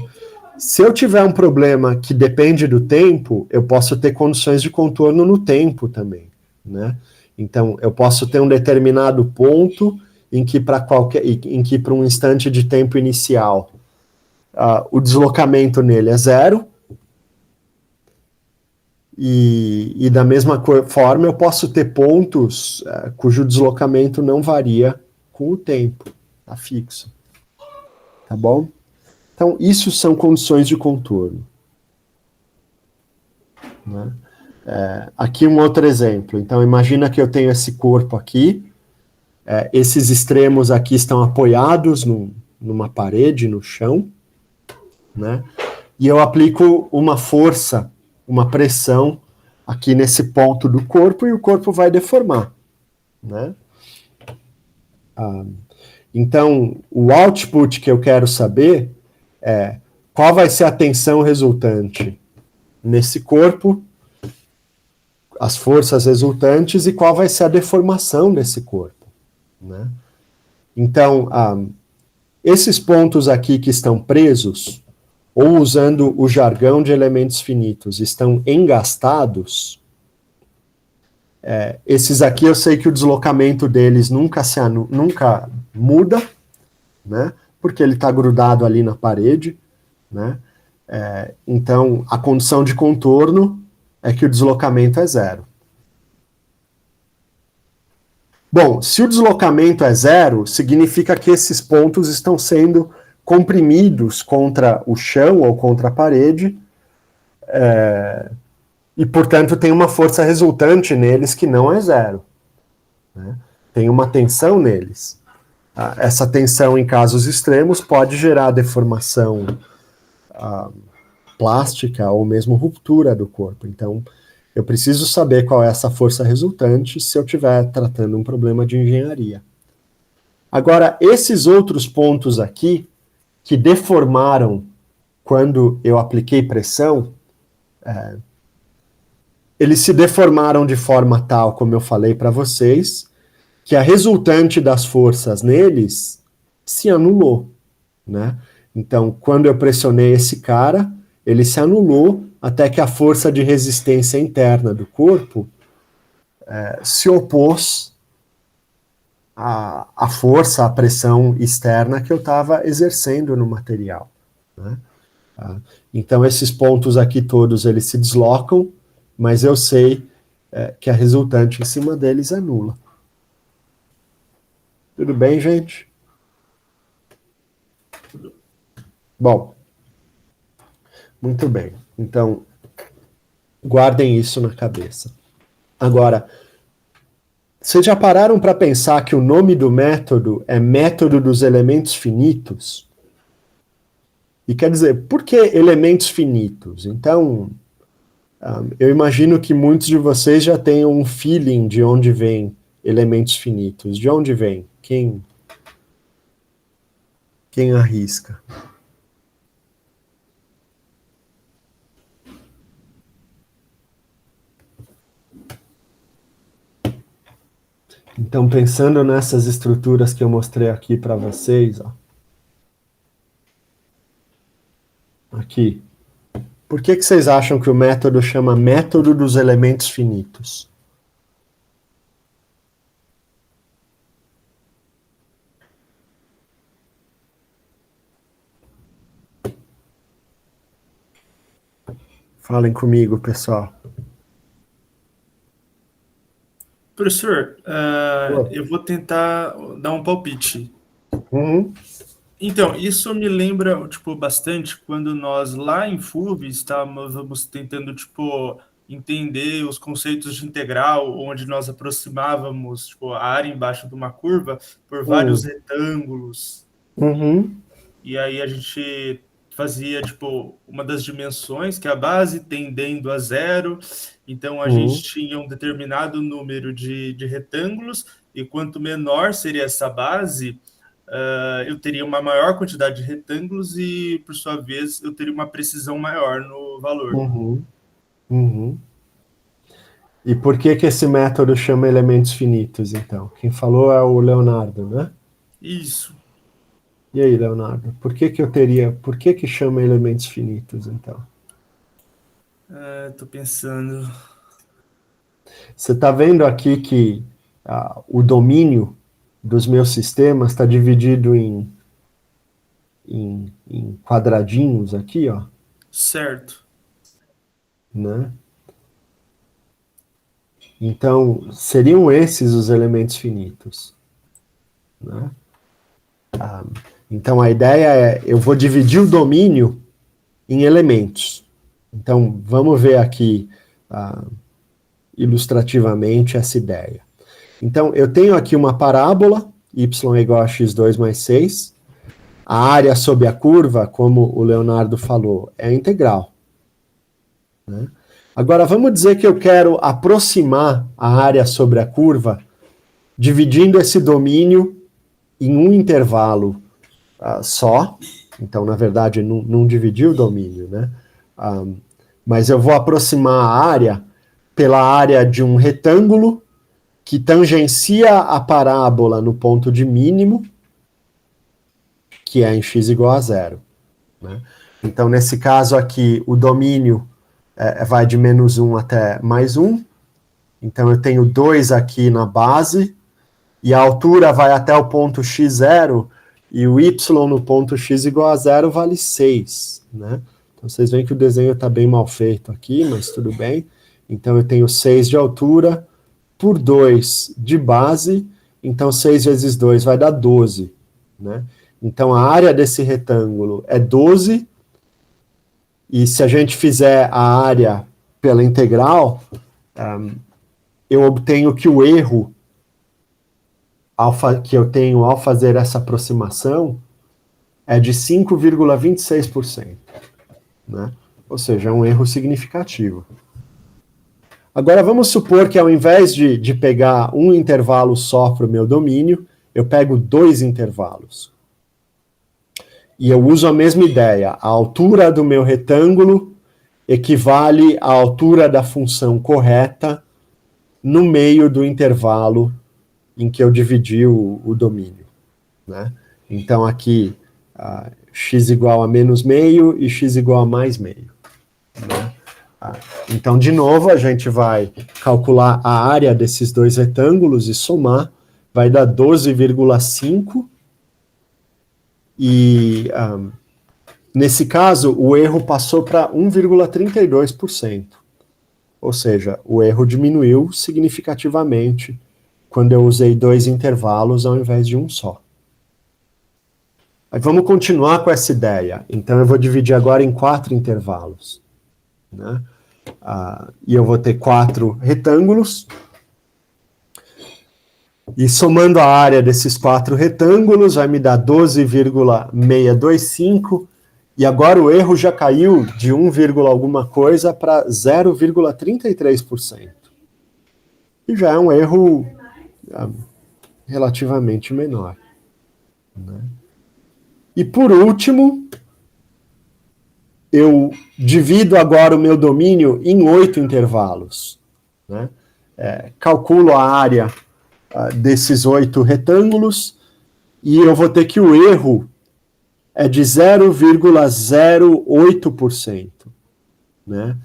Se eu tiver um problema que depende do tempo, eu posso ter condições de contorno no tempo também, né? Então eu posso ter um determinado ponto em que para um instante de tempo inicial o deslocamento nele é zero, e da mesma forma eu posso ter pontos cujo deslocamento não varia com o tempo, tá fixo. Tá bom? Então, isso são condições de contorno. Né? Aqui um outro exemplo. Então, imagina que eu tenho esse corpo aqui, esses extremos aqui estão apoiados numa parede, no chão, né? E eu aplico uma força, uma pressão aqui nesse ponto do corpo e o corpo vai deformar, né? Então, o output que eu quero saber é qual vai ser a tensão resultante nesse corpo, as forças resultantes e qual vai ser a deformação desse corpo, né? Então, esses pontos aqui que estão presos, ou usando o jargão de elementos finitos, estão engastados, esses aqui eu sei que o deslocamento deles nunca muda, né? Porque ele está grudado ali na parede, né? Então, a condição de contorno é que o deslocamento é zero. Bom, se o deslocamento é zero, significa que esses pontos estão sendo comprimidos contra o chão ou contra a parede, e, portanto, tem uma força resultante neles que não é zero, né? Tem uma tensão neles. Essa tensão, em casos extremos, pode gerar deformação plástica ou mesmo ruptura do corpo. Então, eu preciso saber qual é essa força resultante se eu estiver tratando um problema de engenharia. Agora, esses outros pontos aqui, que deformaram quando eu apliquei pressão, eles se deformaram de forma tal, como eu falei para vocês, que a resultante das forças neles se anulou, né? Então, quando eu pressionei esse cara, ele se anulou até que a força de resistência interna do corpo se opôs a força, a pressão externa que eu estava exercendo no material, né? Então, esses pontos aqui todos, eles se deslocam, mas eu sei que a resultante em cima deles é nula. Tudo bem, gente? Bom, muito bem. Então, guardem isso na cabeça. Agora, vocês já pararam para pensar que o nome do método é método dos elementos finitos? E quer dizer, por que elementos finitos? Então, eu imagino que muitos de vocês já tenham um feeling de onde vem elementos finitos. De onde vem? Quem arrisca? Então, pensando nessas estruturas que eu mostrei aqui para vocês, ó. Aqui. Por que vocês acham que o método chama método dos elementos finitos? Falem comigo, pessoal. Professor, eu vou tentar dar um palpite. Uhum. Então, isso me lembra, tipo, bastante quando nós lá em FUV estávamos tentando, tipo, entender os conceitos de integral, onde nós aproximávamos, tipo, a área embaixo de uma curva por vários retângulos. Uhum. E aí a gente fazia, tipo, uma das dimensões, que é a base, tendendo a zero. Então, a gente tinha um determinado número de retângulos, e quanto menor seria essa base, eu teria uma maior quantidade de retângulos e, por sua vez, eu teria uma precisão maior no valor. Uhum. Uhum. E por que esse método chama elementos finitos, então? Quem falou é o Leonardo, né? Isso. E aí, Leonardo, por que chama elementos finitos, então? Tô pensando. Você está vendo aqui que o domínio dos meus sistemas está dividido em quadradinhos aqui, ó. Certo. Né? Então, seriam esses os elementos finitos. Né? Então, a ideia é, eu vou dividir o domínio em elementos. Então, vamos ver aqui ilustrativamente essa ideia. Então, eu tenho aqui uma parábola, y é igual a x2 mais 6. A área sob a curva, como o Leonardo falou, é a integral. Né? Agora, vamos dizer que eu quero aproximar a área sobre a curva, dividindo esse domínio em um intervalo só. Então, na verdade, não dividir o domínio, né? Mas eu vou aproximar a área pela área de um retângulo que tangencia a parábola no ponto de mínimo, que é em x igual a 0. Né? Então, nesse caso aqui, o domínio vai de menos 1 até mais 1. Então, eu tenho 2 aqui na base, e a altura vai até o ponto x0, e o y no ponto x igual a 0 vale 6. Né? Então, vocês veem que o desenho está bem mal feito aqui, mas tudo bem. Então, eu tenho 6 de altura por 2 de base, então 6 vezes 2 vai dar 12. Né? Então, a área desse retângulo é 12, e se a gente fizer a área pela integral, eu obtenho que o erro que eu tenho ao fazer essa aproximação é de 5,26%. Né? Ou seja, é um erro significativo. Agora, vamos supor que ao invés de pegar um intervalo só para o meu domínio, eu pego 2 intervalos. E eu uso a mesma ideia. A altura do meu retângulo equivale à altura da função correta no meio do intervalo em que eu dividi o domínio. Né? Então, aqui, x igual a menos meio e x igual a mais meio. Né? Então, de novo, a gente vai calcular a área desses 2 retângulos e somar. vai dar 12,5 e nesse caso o erro passou para 1,32%. Ou seja, o erro diminuiu significativamente quando eu usei 2 intervalos ao invés de um só. Aí vamos continuar com essa ideia. Então eu vou dividir agora em 4 intervalos, né? E eu vou ter 4 retângulos. E somando a área desses 4 retângulos, vai me dar 12,625. E agora o erro já caiu de 1, alguma coisa para 0,33%. E já é um erro relativamente menor, né? E por último, eu divido agora o meu domínio em 8 intervalos, né? Calculo a área desses 8 retângulos e eu vou ter que o erro é de 0,08%, né?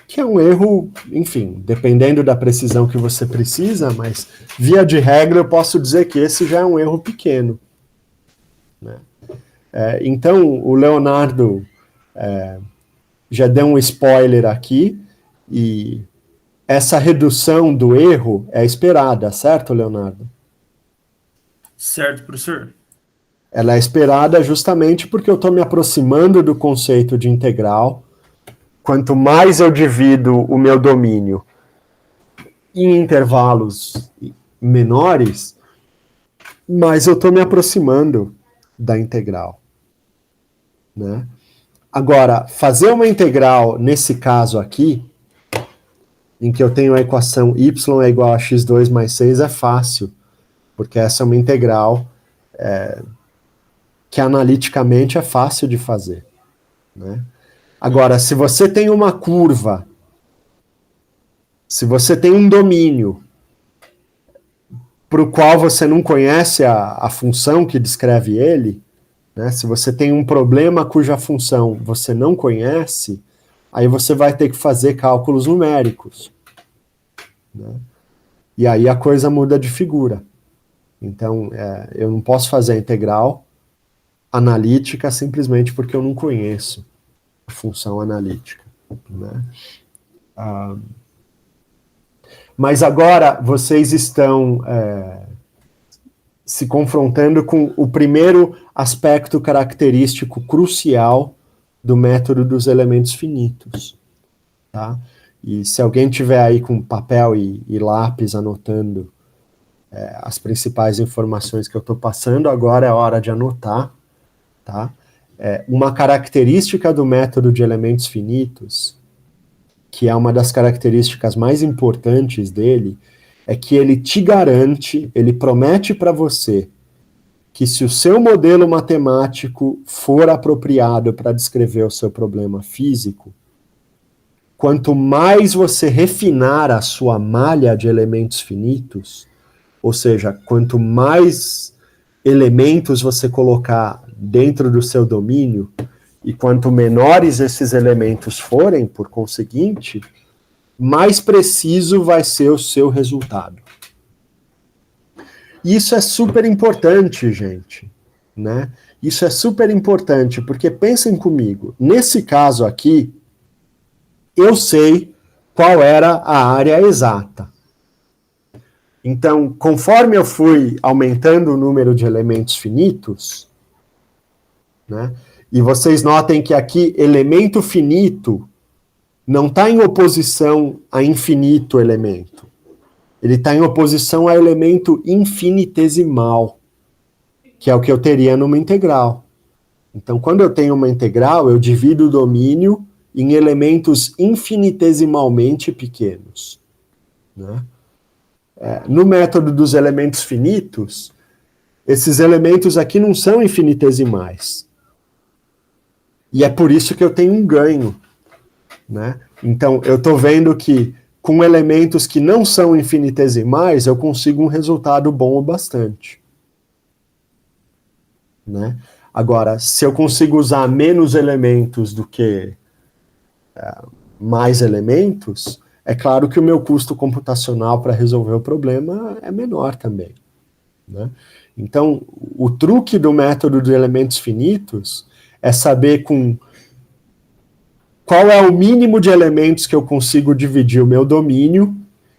Que é um erro, enfim, dependendo da precisão que você precisa, mas via de regra eu posso dizer que esse já é um erro pequeno, né? Então o Leonardo já deu um spoiler aqui, e essa redução do erro é esperada, certo, Leonardo? Certo, professor. Ela é esperada justamente porque eu estou me aproximando do conceito de integral. Quanto mais eu divido o meu domínio em intervalos menores, mais eu estou me aproximando da integral, né? Agora, fazer uma integral nesse caso aqui, em que eu tenho a equação y é igual a x2 mais 6, é fácil, porque essa é uma integral que analiticamente é fácil de fazer, né? Agora, se você tem uma curva, se você tem um domínio para o qual você não conhece a função que descreve ele, né? Se você tem um problema cuja função você não conhece, aí você vai ter que fazer cálculos numéricos, né? E aí a coisa muda de figura. Então, eu não posso fazer a integral analítica simplesmente porque eu não conheço a função analítica, né? Mas agora vocês estão se confrontando com o primeiro aspecto característico crucial do método dos elementos finitos, tá? E se alguém tiver aí com papel e lápis anotando as principais informações que eu estou passando, agora é a hora de anotar, tá? Uma característica do método de elementos finitos, que é uma das características mais importantes dele, é que ele te garante, ele promete para você que se o seu modelo matemático for apropriado para descrever o seu problema físico, quanto mais você refinar a sua malha de elementos finitos, ou seja, quanto mais elementos você colocar dentro do seu domínio, e quanto menores esses elementos forem, por conseguinte, mais preciso vai ser o seu resultado. Isso é super importante, gente, né? Isso é super importante, porque pensem comigo, nesse caso aqui, eu sei qual era a área exata. Então, conforme eu fui aumentando o número de elementos finitos, né? E vocês notem que aqui elemento finito não está em oposição a infinito elemento. Ele está em oposição a elemento infinitesimal, que é o que eu teria numa integral. Então, quando eu tenho uma integral, eu divido o domínio em elementos infinitesimalmente pequenos, né? No método dos elementos finitos, esses elementos aqui não são infinitesimais. E é por isso que eu tenho um ganho, né? Então, eu estou vendo que com elementos que não são infinitesimais, eu consigo um resultado bom o bastante, né? Agora, se eu consigo usar menos elementos do que mais elementos, é claro que o meu custo computacional para resolver o problema é menor também, né? Então, o truque do método de elementos finitos é saber com qual é o mínimo de elementos que eu consigo dividir o meu domínio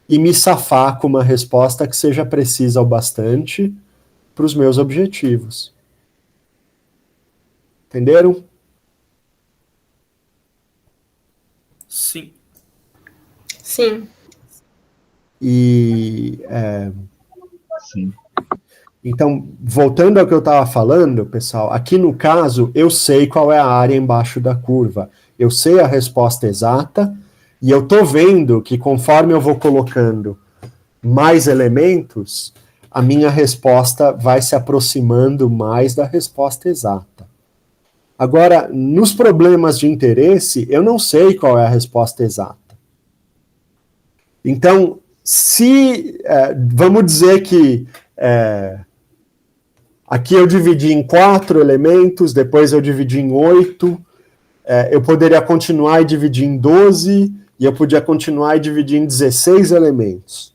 e me safar com uma resposta que seja precisa o bastante para os meus objetivos. Entenderam? Sim. Sim. E Sim. então, voltando ao que eu estava falando, pessoal, aqui no caso, eu sei qual é a área embaixo da curva. Eu sei a resposta exata, e eu estou vendo que conforme eu vou colocando mais elementos, a minha resposta vai se aproximando mais da resposta exata. Agora, nos problemas de interesse, eu não sei qual é a resposta exata. Então, vamos dizer que aqui eu dividi em 4 elementos, depois eu dividi em 8, eu poderia continuar e dividir em 12, e eu podia continuar e dividir em 16 elementos.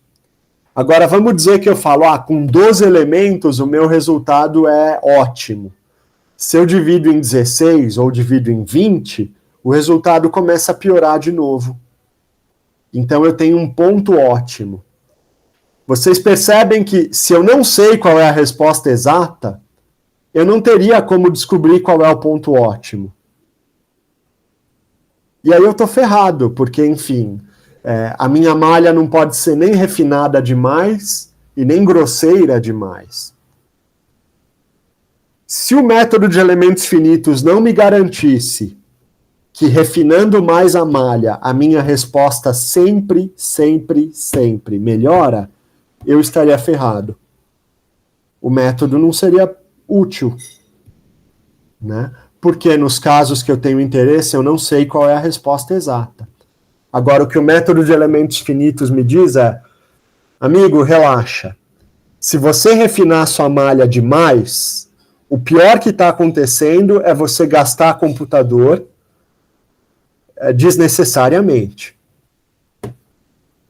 Agora, vamos dizer que eu falo, com 12 elementos o meu resultado é ótimo. Se eu divido em 16 ou divido em 20, o resultado começa a piorar de novo. Então eu tenho um ponto ótimo. Vocês percebem que se eu não sei qual é a resposta exata, eu não teria como descobrir qual é o ponto ótimo. E aí eu tô ferrado, porque, enfim, a minha malha não pode ser nem refinada demais e nem grosseira demais. Se o método de elementos finitos não me garantisse que refinando mais a malha, a minha resposta sempre, sempre, sempre melhora, eu estaria ferrado. O método não seria útil, né? Porque nos casos que eu tenho interesse, eu não sei qual é a resposta exata. Agora, o que o método de elementos finitos me diz é, amigo, relaxa. Se você refinar sua malha demais, o pior que está acontecendo é você gastar computador desnecessariamente.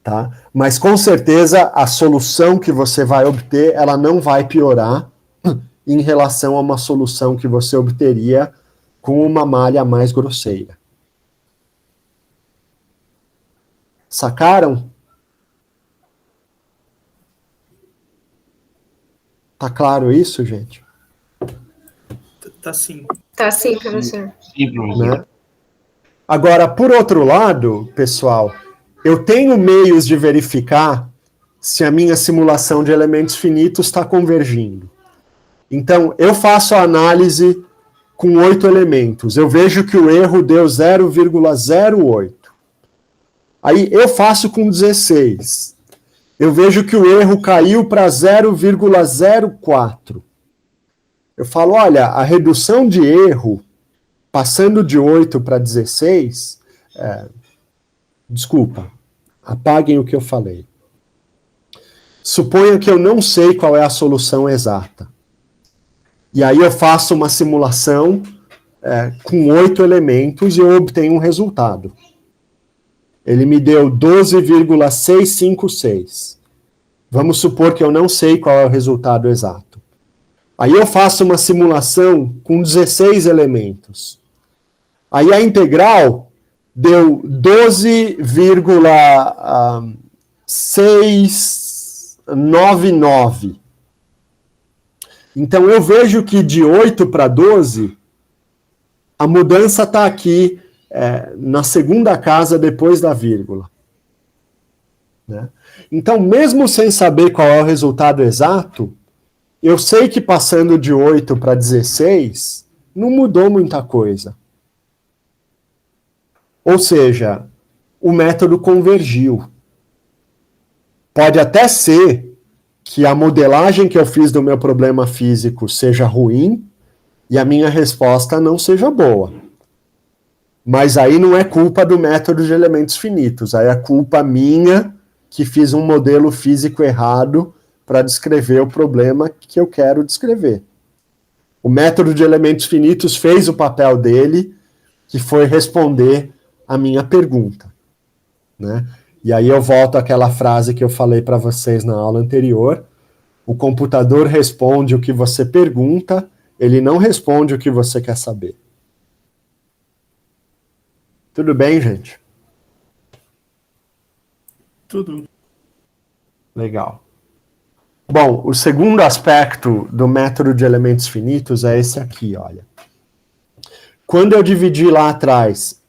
Tá? Mas, com certeza, a solução que você vai obter, ela não vai piorar em relação a uma solução que você obteria com uma malha mais grosseira. Sacaram? Tá claro isso, gente? Tá sim. Tá sim, professor. Sim, professor. Né? Agora, por outro lado, pessoal, eu tenho meios de verificar se a minha simulação de elementos finitos está convergindo. Então, eu faço a análise com 8 elementos. Eu vejo que o erro deu 0,08. Aí eu faço com 16. Eu vejo que o erro caiu para 0,04. Eu falo, olha, a redução de erro, passando de 8 para 16, desculpa, apaguem o que eu falei. Suponha que eu não sei qual é a solução exata. E aí eu faço uma simulação com 8 elementos e eu obtenho um resultado. Ele me deu 12,656. Vamos supor que eu não sei qual é o resultado exato. Aí eu faço uma simulação com 16 elementos. Aí a integral deu 12,699. Então eu vejo que de 8 para 12, a mudança está aqui na segunda casa depois da vírgula. Né? Então, mesmo sem saber qual é o resultado exato, eu sei que passando de 8 para 16, não mudou muita coisa. Ou seja, o método convergiu. Pode até ser que a modelagem que eu fiz do meu problema físico seja ruim e a minha resposta não seja boa. Mas aí não é culpa do método de elementos finitos, aí é culpa minha que fiz um modelo físico errado para descrever o problema que eu quero descrever. O método de elementos finitos fez o papel dele, que foi responder a minha pergunta. Né? E aí eu volto àquela frase que eu falei para vocês na aula anterior. O computador responde o que você pergunta, ele não responde o que você quer saber. Tudo bem, gente? Tudo. Legal. Bom, o segundo aspecto do método de elementos finitos é esse aqui, olha. Quando eu dividi lá atrás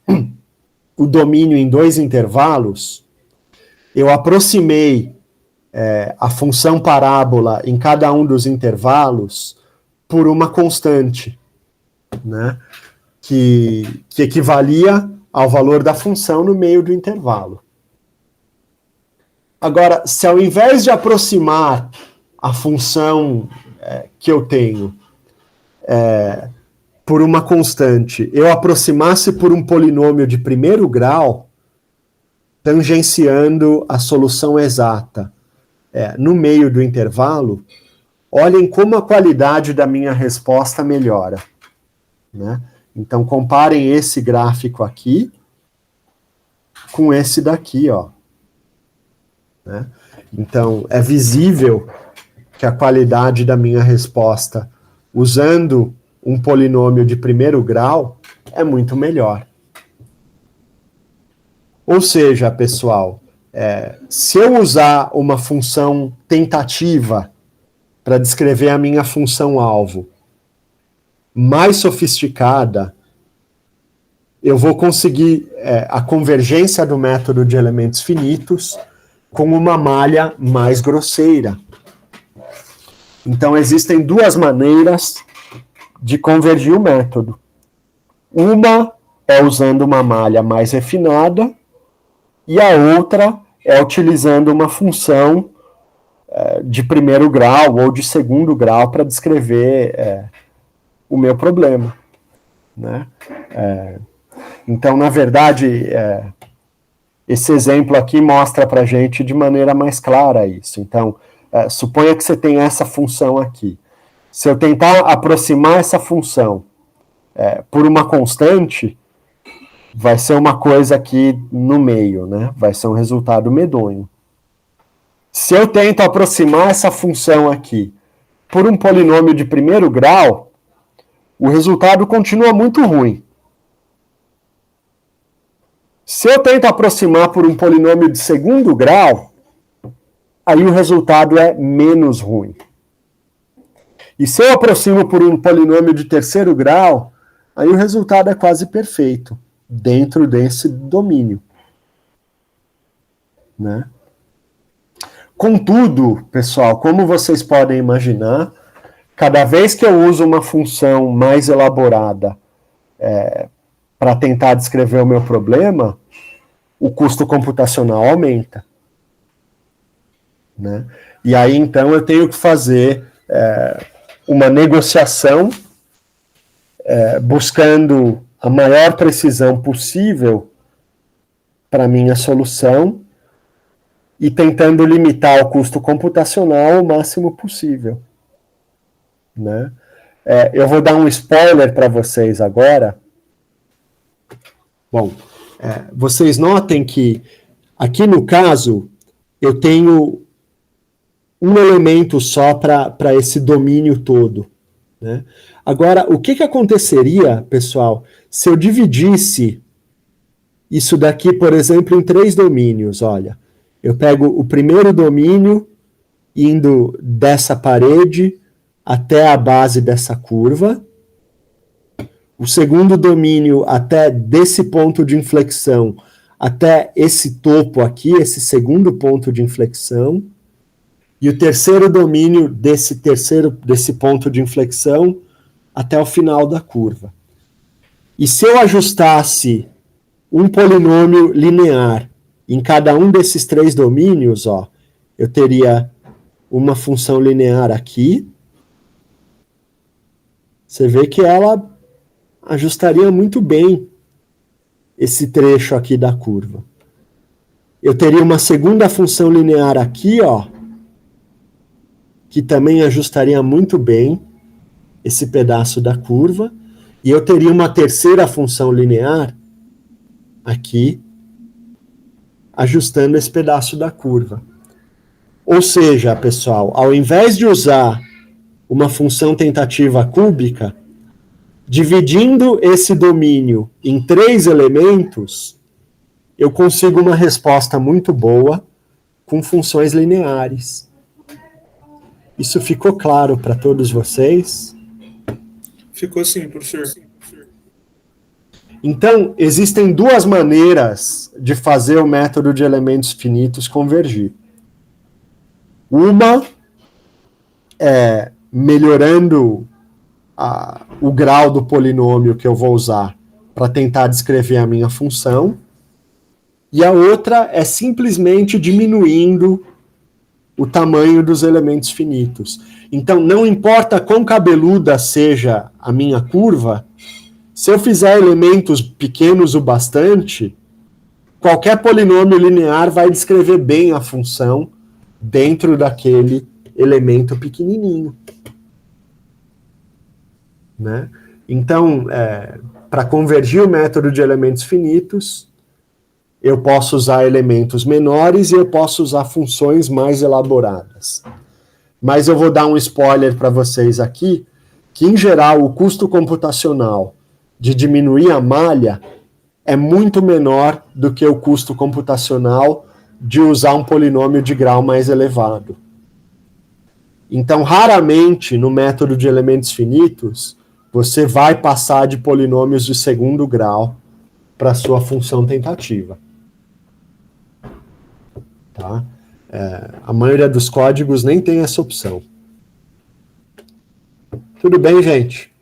o domínio em 2 intervalos, eu aproximei a função parábola em cada um dos intervalos por uma constante, né, que equivalia ao valor da função no meio do intervalo. Agora, se ao invés de aproximar a função que eu tenho por uma constante, eu aproximasse por um polinômio de primeiro grau, tangenciando a solução exata no meio do intervalo, olhem como a qualidade da minha resposta melhora, né? Então, comparem esse gráfico aqui com esse daqui, ó. Né? Então, é visível que a qualidade da minha resposta, usando um polinômio de primeiro grau, é muito melhor. Ou seja, pessoal, se eu usar uma função tentativa para descrever a minha função alvo mais sofisticada, eu vou conseguir a convergência do método de elementos finitos com uma malha mais grosseira. Então, existem 2 maneiras de convergir o método. Uma é usando uma malha mais refinada, e a outra é utilizando uma função de primeiro grau ou de segundo grau para descrever o meu problema, né? Então, na verdade, esse exemplo aqui mostra para a gente de maneira mais clara isso. Então, suponha que você tem essa função aqui. Se eu tentar aproximar essa função por uma constante, vai ser uma coisa aqui no meio, né? Vai ser um resultado medonho. Se eu tento aproximar essa função aqui por um polinômio de primeiro grau, o resultado continua muito ruim. Se eu tento aproximar por um polinômio de segundo grau, aí o resultado é menos ruim. E se eu aproximo por um polinômio de terceiro grau, aí o resultado é quase perfeito, dentro desse domínio, né? Contudo, pessoal, como vocês podem imaginar, cada vez que eu uso uma função mais elaborada para tentar descrever o meu problema, o custo computacional aumenta, né? E aí, então, eu tenho que fazer uma negociação buscando a maior precisão possível para a minha solução e tentando limitar o custo computacional o máximo possível, né? Eu vou dar um spoiler para vocês agora. Bom, vocês notem que aqui no caso eu tenho um elemento só para esse domínio todo, né? Agora, o que aconteceria, pessoal, se eu dividisse isso daqui, por exemplo, em 3 domínios? Olha, eu pego o primeiro domínio indo dessa parede até a base dessa curva, o segundo domínio até desse ponto de inflexão, até esse topo aqui, esse segundo ponto de inflexão, e o terceiro domínio desse ponto de inflexão até o final da curva. E se eu ajustasse um polinômio linear em cada um desses 3 domínios, ó, eu teria uma função linear aqui. Você vê que ela ajustaria muito bem esse trecho aqui da curva. Eu teria uma segunda função linear aqui, ó, que também ajustaria muito bem esse pedaço da curva, e eu teria uma terceira função linear aqui, ajustando esse pedaço da curva. Ou seja, pessoal, ao invés de usar uma função tentativa cúbica, dividindo esse domínio em 3 elementos, eu consigo uma resposta muito boa com funções lineares. Isso ficou claro para todos vocês? Ficou sim, professor. Então, existem 2 maneiras de fazer o método de elementos finitos convergir. Uma é melhorando o grau do polinômio que eu vou usar para tentar descrever a minha função, e a outra é simplesmente diminuindo o tamanho dos elementos finitos. Então, não importa quão cabeluda seja a minha curva, se eu fizer elementos pequenos o bastante, qualquer polinômio linear vai descrever bem a função dentro daquele elemento pequenininho. Né? Então, para convergir o método de elementos finitos, eu posso usar elementos menores e eu posso usar funções mais elaboradas. Mas eu vou dar um spoiler para vocês aqui, que em geral o custo computacional de diminuir a malha é muito menor do que o custo computacional de usar um polinômio de grau mais elevado. Então, raramente, no método de elementos finitos, você vai passar de polinômios de segundo grau para a sua função tentativa. Tá? A maioria dos códigos nem tem essa opção. Tudo bem, gente?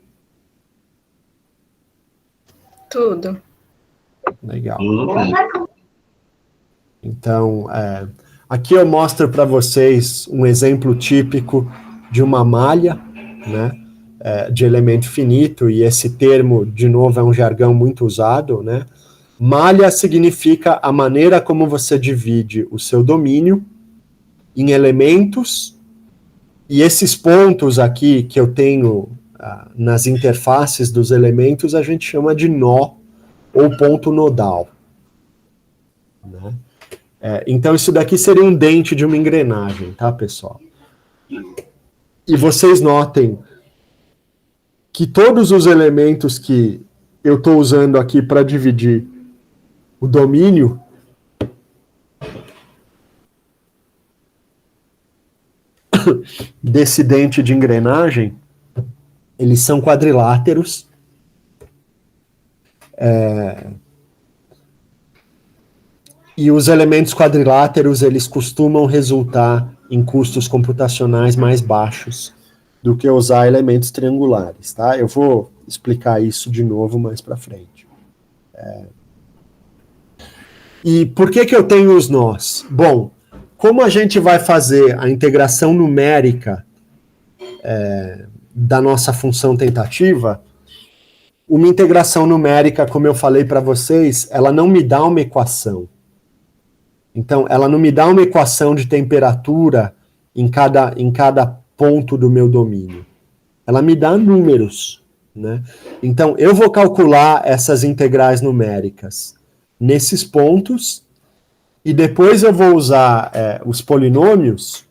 Tudo. Legal. Tudo bem. Então, aqui eu mostro para vocês um exemplo típico de uma malha, né, de elemento finito, e esse termo, de novo, é um jargão muito usado, né? Malha significa a maneira como você divide o seu domínio em elementos, e esses pontos aqui que eu tenho nas interfaces dos elementos, a gente chama de nó ou ponto nodal. Né? Então, isso daqui seria um dente de uma engrenagem, tá, pessoal? E vocês notem que todos os elementos que eu estou usando aqui para dividir o domínio desse dente de engrenagem, eles são quadriláteros. E os elementos quadriláteros, eles costumam resultar em custos computacionais mais baixos do que usar elementos triangulares, tá? Eu vou explicar isso de novo mais para frente. E por que eu tenho os nós? Bom, como a gente vai fazer a integração numérica da nossa função tentativa, uma integração numérica, como eu falei para vocês, ela não me dá uma equação. Então, ela não me dá uma equação de temperatura em cada ponto do meu domínio. Ela me dá números, né? Então, eu vou calcular essas integrais numéricas nesses pontos, e depois eu vou usar os polinômios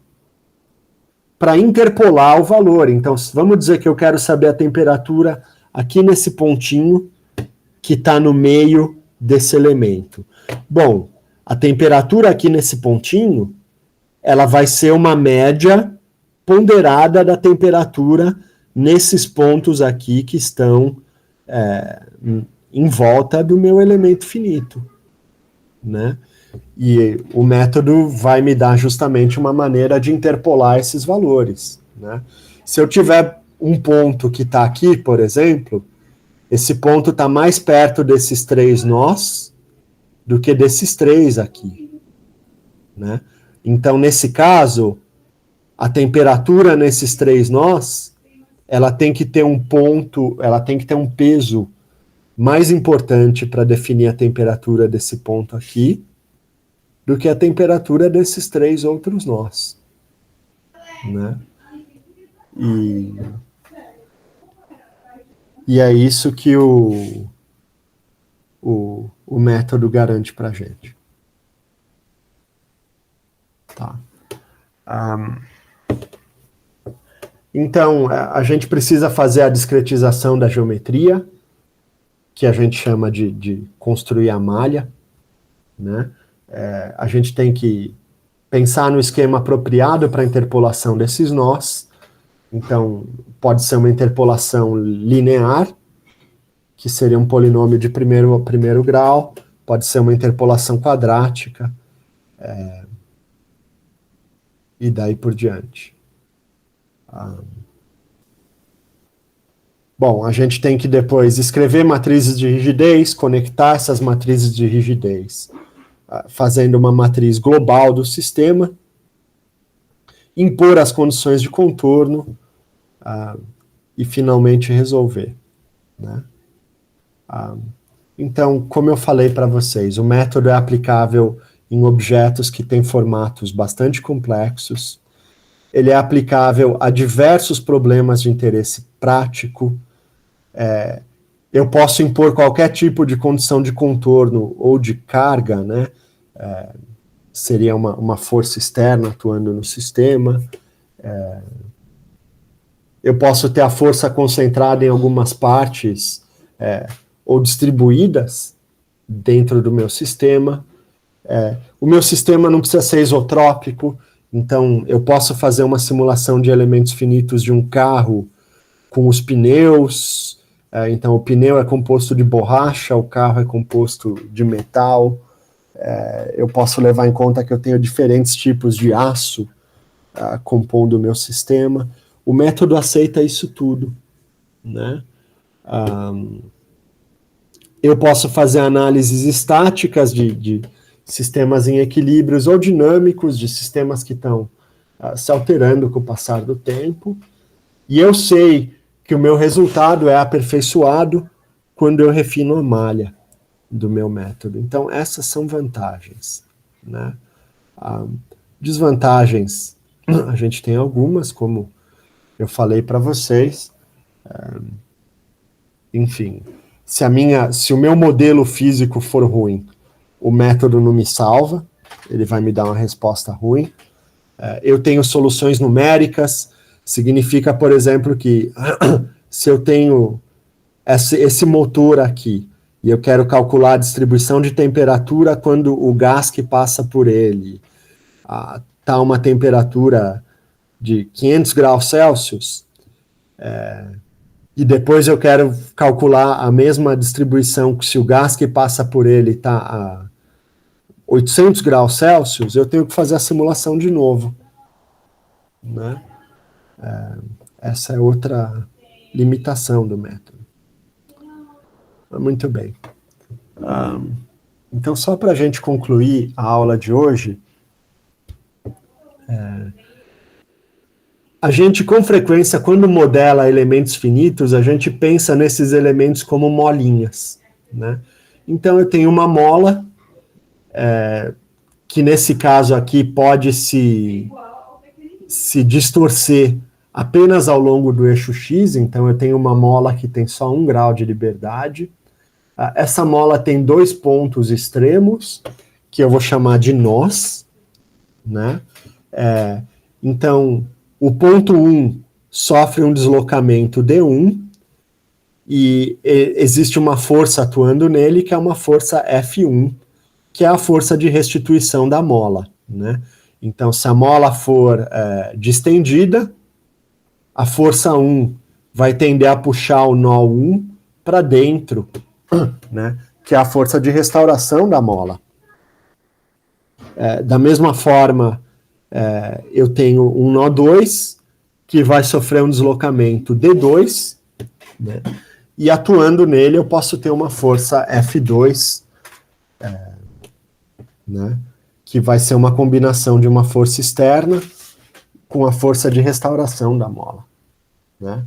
para interpolar o valor. Então, vamos dizer que eu quero saber a temperatura aqui nesse pontinho que está no meio desse elemento. Bom, a temperatura aqui nesse pontinho, ela vai ser uma média ponderada da temperatura nesses pontos aqui que estão em volta do meu elemento finito, né? E o método vai me dar justamente uma maneira de interpolar esses valores, né? Se eu tiver um ponto que está aqui, por exemplo, esse ponto está mais perto desses 3 nós do que desses 3 aqui, né? Então, nesse caso, a temperatura nesses 3 nós, ela tem que ter um ponto, ela tem que ter um peso mais importante para definir a temperatura desse ponto aqui do que a temperatura desses 3 outros nós, né? E é isso que o método garante para a gente. Tá. Então, a gente precisa fazer a discretização da geometria, que a gente chama de construir a malha, né? A gente tem que pensar no esquema apropriado para a interpolação desses nós. Então, pode ser uma interpolação linear, que seria um polinômio de primeiro grau, pode ser uma interpolação quadrática, e daí por diante. Bom, a gente tem que depois escrever matrizes de rigidez, conectar essas matrizes de rigidez, fazendo uma matriz global do sistema, impor as condições de contorno, e finalmente resolver, né? Então, como eu falei para vocês, o método é aplicável em objetos que têm formatos bastante complexos, ele é aplicável a diversos problemas de interesse prático, eu posso impor qualquer tipo de condição de contorno ou de carga, né? Seria uma força externa atuando no sistema. Eu posso ter a força concentrada em algumas partes ou distribuídas dentro do meu sistema. O meu sistema não precisa ser isotrópico, então eu posso fazer uma simulação de elementos finitos de um carro com os pneus. Então o pneu é composto de borracha, o carro é composto de metal. Eu posso levar em conta que eu tenho diferentes tipos de aço compondo o meu sistema. O método aceita isso tudo, né? Eu posso fazer análises estáticas de sistemas em equilíbrios ou dinâmicos de sistemas que estão se alterando com o passar do tempo. E eu sei que o meu resultado é aperfeiçoado quando eu refino a malha do meu método. Então, essas são vantagens, né? Desvantagens, a gente tem algumas, como eu falei para vocês. Enfim, se o meu modelo físico for ruim, o método não me salva, ele vai me dar uma resposta ruim. Eu tenho soluções numéricas, significa, por exemplo, que se eu tenho esse motor aqui, e eu quero calcular a distribuição de temperatura quando o gás que passa por ele está uma temperatura de 500 graus Celsius, e depois eu quero calcular a mesma distribuição que se o gás que passa por ele está a 800 graus Celsius, eu tenho que fazer a simulação de novo, né? Essa é outra limitação do método. Muito bem. Então, só para a gente concluir a aula de hoje, a gente, com frequência, quando modela elementos finitos, a gente pensa nesses elementos como molinhas, né? Então, eu tenho uma mola, que nesse caso aqui pode se distorcer apenas ao longo do eixo X, então eu tenho uma mola que tem só 1 grau de liberdade. Essa mola tem 2 pontos extremos, que eu vou chamar de nós, né? Então, o ponto 1 sofre um deslocamento D1, e existe uma força atuando nele, que é uma força F1, que é a força de restituição da mola, né? Então, se a mola for distendida, a força 1 vai tender a puxar o nó 1 para dentro, né? Que é a força de restauração da mola. Da mesma forma, eu tenho um nó 2, que vai sofrer um deslocamento D2, né? E atuando nele eu posso ter uma força F2, né? Que vai ser uma combinação de uma força externa com a força de restauração da mola, né?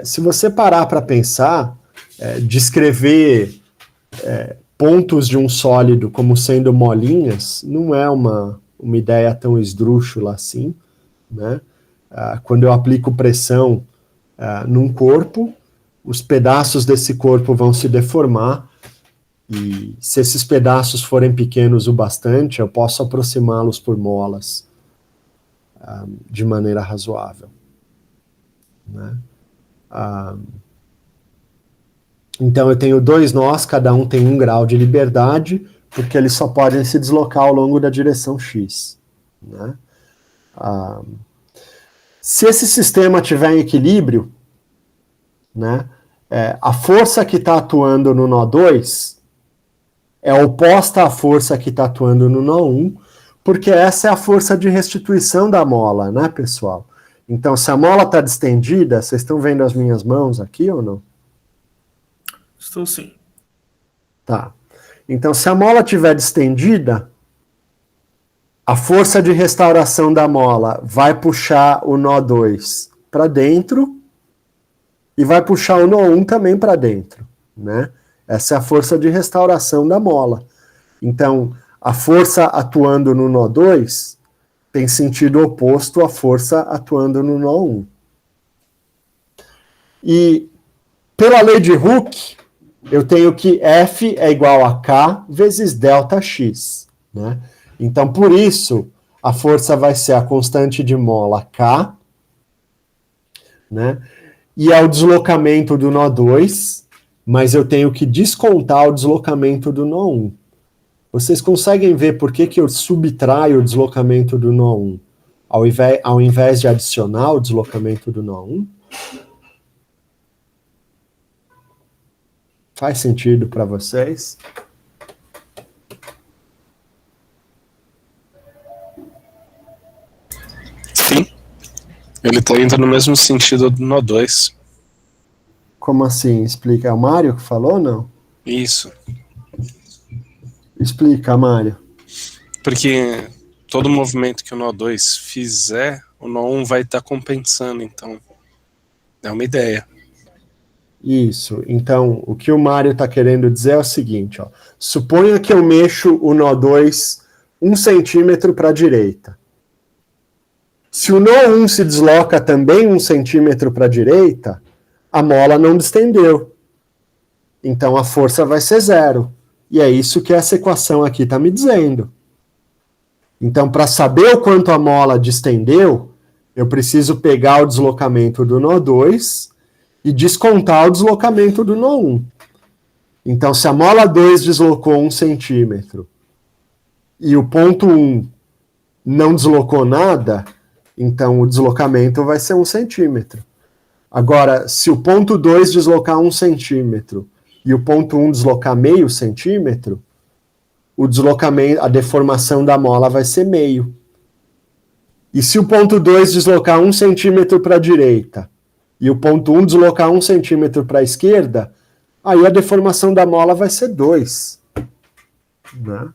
Se você parar para pensar, descrever pontos de um sólido como sendo molinhas não é uma ideia tão esdrúxula assim, né? Quando eu aplico pressão num corpo, os pedaços desse corpo vão se deformar E se esses pedaços forem pequenos o bastante, eu posso aproximá-los por molas de maneira razoável. Né? Então eu tenho 2 nós, cada um tem 1 grau de liberdade, porque eles só podem se deslocar ao longo da direção x. Né? Se esse sistema estiver em equilíbrio, né, a força que está atuando no nó 2 é oposta à força que está atuando no nó 1, porque essa é a força de restituição da mola, né, pessoal? Então, se a mola está distendida, vocês estão vendo as minhas mãos aqui ou não? Estou sim. Tá. Então, se a mola estiver distendida, a força de restauração da mola vai puxar o nó 2 para dentro e vai puxar o nó 1 também para dentro, né? Essa é a força de restauração da mola. Então, a força atuando no nó 2 tem sentido oposto à força atuando no nó 1. E, pela lei de Hooke, eu tenho que F é igual a K vezes delta X, né? Então, por isso, a força vai ser a constante de mola K, né? E é o deslocamento do nó 2, mas eu tenho que descontar o deslocamento do nó 1. Vocês conseguem ver por que eu subtraio o deslocamento do nó 1, ao invés de adicionar o deslocamento do nó 1? Faz sentido para vocês? Sim. Ele tá indo no mesmo sentido do nó 2. Como assim? Explica. É o Mário que falou, não? Isso. Explica, Mário. Porque todo movimento que o nó 2 fizer, o nó 1 vai estar compensando, então é uma ideia. Isso. Então, o que o Mário está querendo dizer é o seguinte, ó. Suponha que eu mexo o nó 2 1 centímetro para a direita. Se o nó 1 se desloca também 1 centímetro para a direita, a mola não distendeu. Então a força vai ser 0. E é isso que essa equação aqui está me dizendo. Então, para saber o quanto a mola distendeu, eu preciso pegar o deslocamento do nó 2 e descontar o deslocamento do nó 1. Então, se a mola 2 deslocou 1 centímetro e o ponto 1 não deslocou nada, então o deslocamento vai ser 1 centímetro. Agora, se o ponto 2 deslocar 1 centímetro e o ponto 1 deslocar meio centímetro, o deslocamento, a deformação da mola vai ser meio. E se o ponto 2 deslocar 1 centímetro para a direita e o ponto 1 deslocar 1 centímetro para a esquerda, aí a deformação da mola vai ser 2. Né?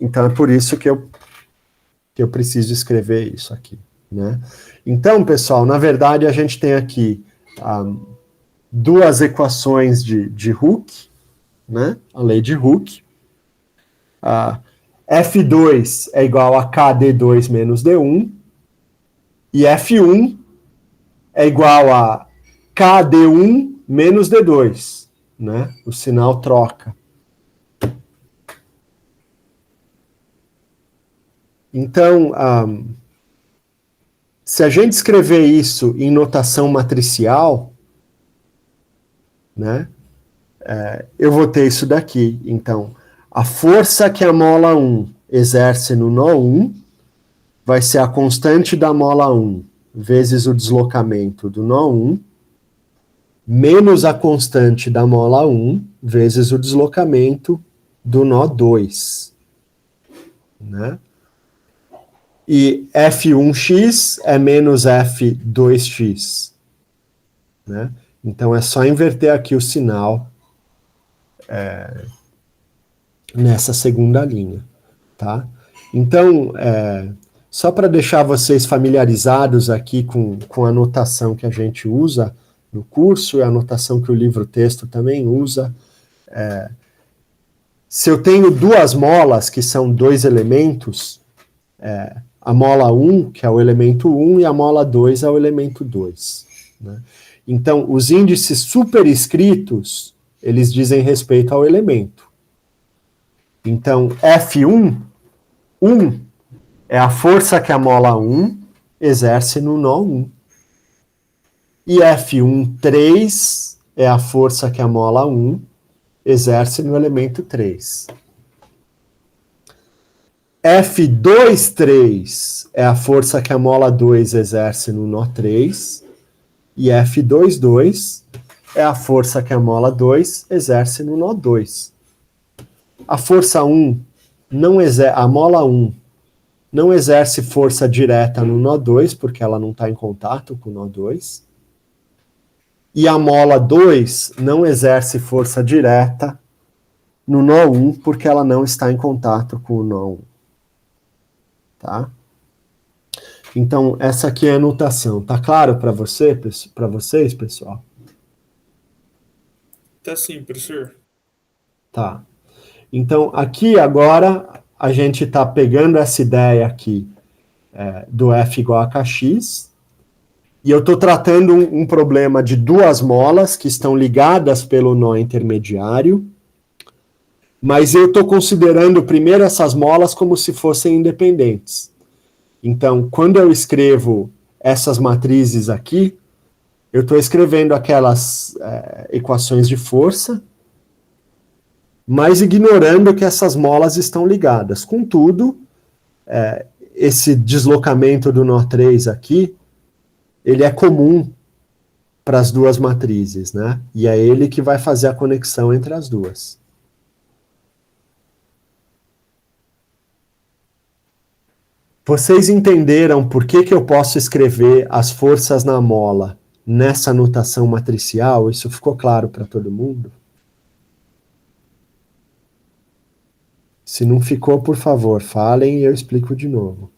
Então é por isso que eu preciso escrever isso aqui. Né? Então, pessoal, na verdade a gente tem aqui 2 equações de Hooke, né? A lei de Hooke. F2 é igual a KD2 menos D1, e F1 é igual a KD1 menos D2. Né? O sinal troca. Então, se a gente escrever isso em notação matricial, né, eu vou ter isso daqui. Então, a força que a mola 1 exerce no nó 1 vai ser a constante da mola 1 vezes o deslocamento do nó 1, menos a constante da mola 1 vezes o deslocamento do nó 2. Né? E F1x é menos F2x. Né? Então é só inverter aqui o sinal nessa segunda linha. Tá? Então, só para deixar vocês familiarizados aqui com a notação que a gente usa no curso, e a notação que o livro-texto também usa, se eu tenho 2 molas, que são 2 elementos, a mola 1, que é o elemento 1, e a mola 2 é o elemento 2. Né? Então, os índices superescritos eles dizem respeito ao elemento. Então, F1, 1 é a força que a mola 1 exerce no nó 1. E F1, 3 é a força que a mola 1 exerce no elemento 3. F2, 3 é a força que a mola 2 exerce no nó 3. E F2, 2 é a força que a mola 2 exerce no nó 2. A força 1, a mola 1, não exerce força direta no nó 2, porque ela não está em contato com o nó 2. E a mola 2 não exerce força direta no nó 1, porque ela não está em contato com o nó 1. Tá? Então, essa aqui é a notação. Tá claro para vocês, pessoal? Tá sim, professor. Tá. Então, aqui agora, a gente está pegando essa ideia aqui do F igual a Kx, e eu estou tratando um problema de duas molas que estão ligadas pelo nó intermediário, mas eu estou considerando primeiro essas molas como se fossem independentes. Então, quando eu escrevo essas matrizes aqui, eu estou escrevendo aquelas equações de força, mas ignorando que essas molas estão ligadas. Contudo, esse deslocamento do nó 3 aqui, ele é comum para as duas matrizes, né? E é ele que vai fazer a conexão entre as duas. Vocês entenderam por que eu posso escrever as forças na mola nessa notação matricial? Isso ficou claro para todo mundo? Se não ficou, por favor, falem e eu explico de novo.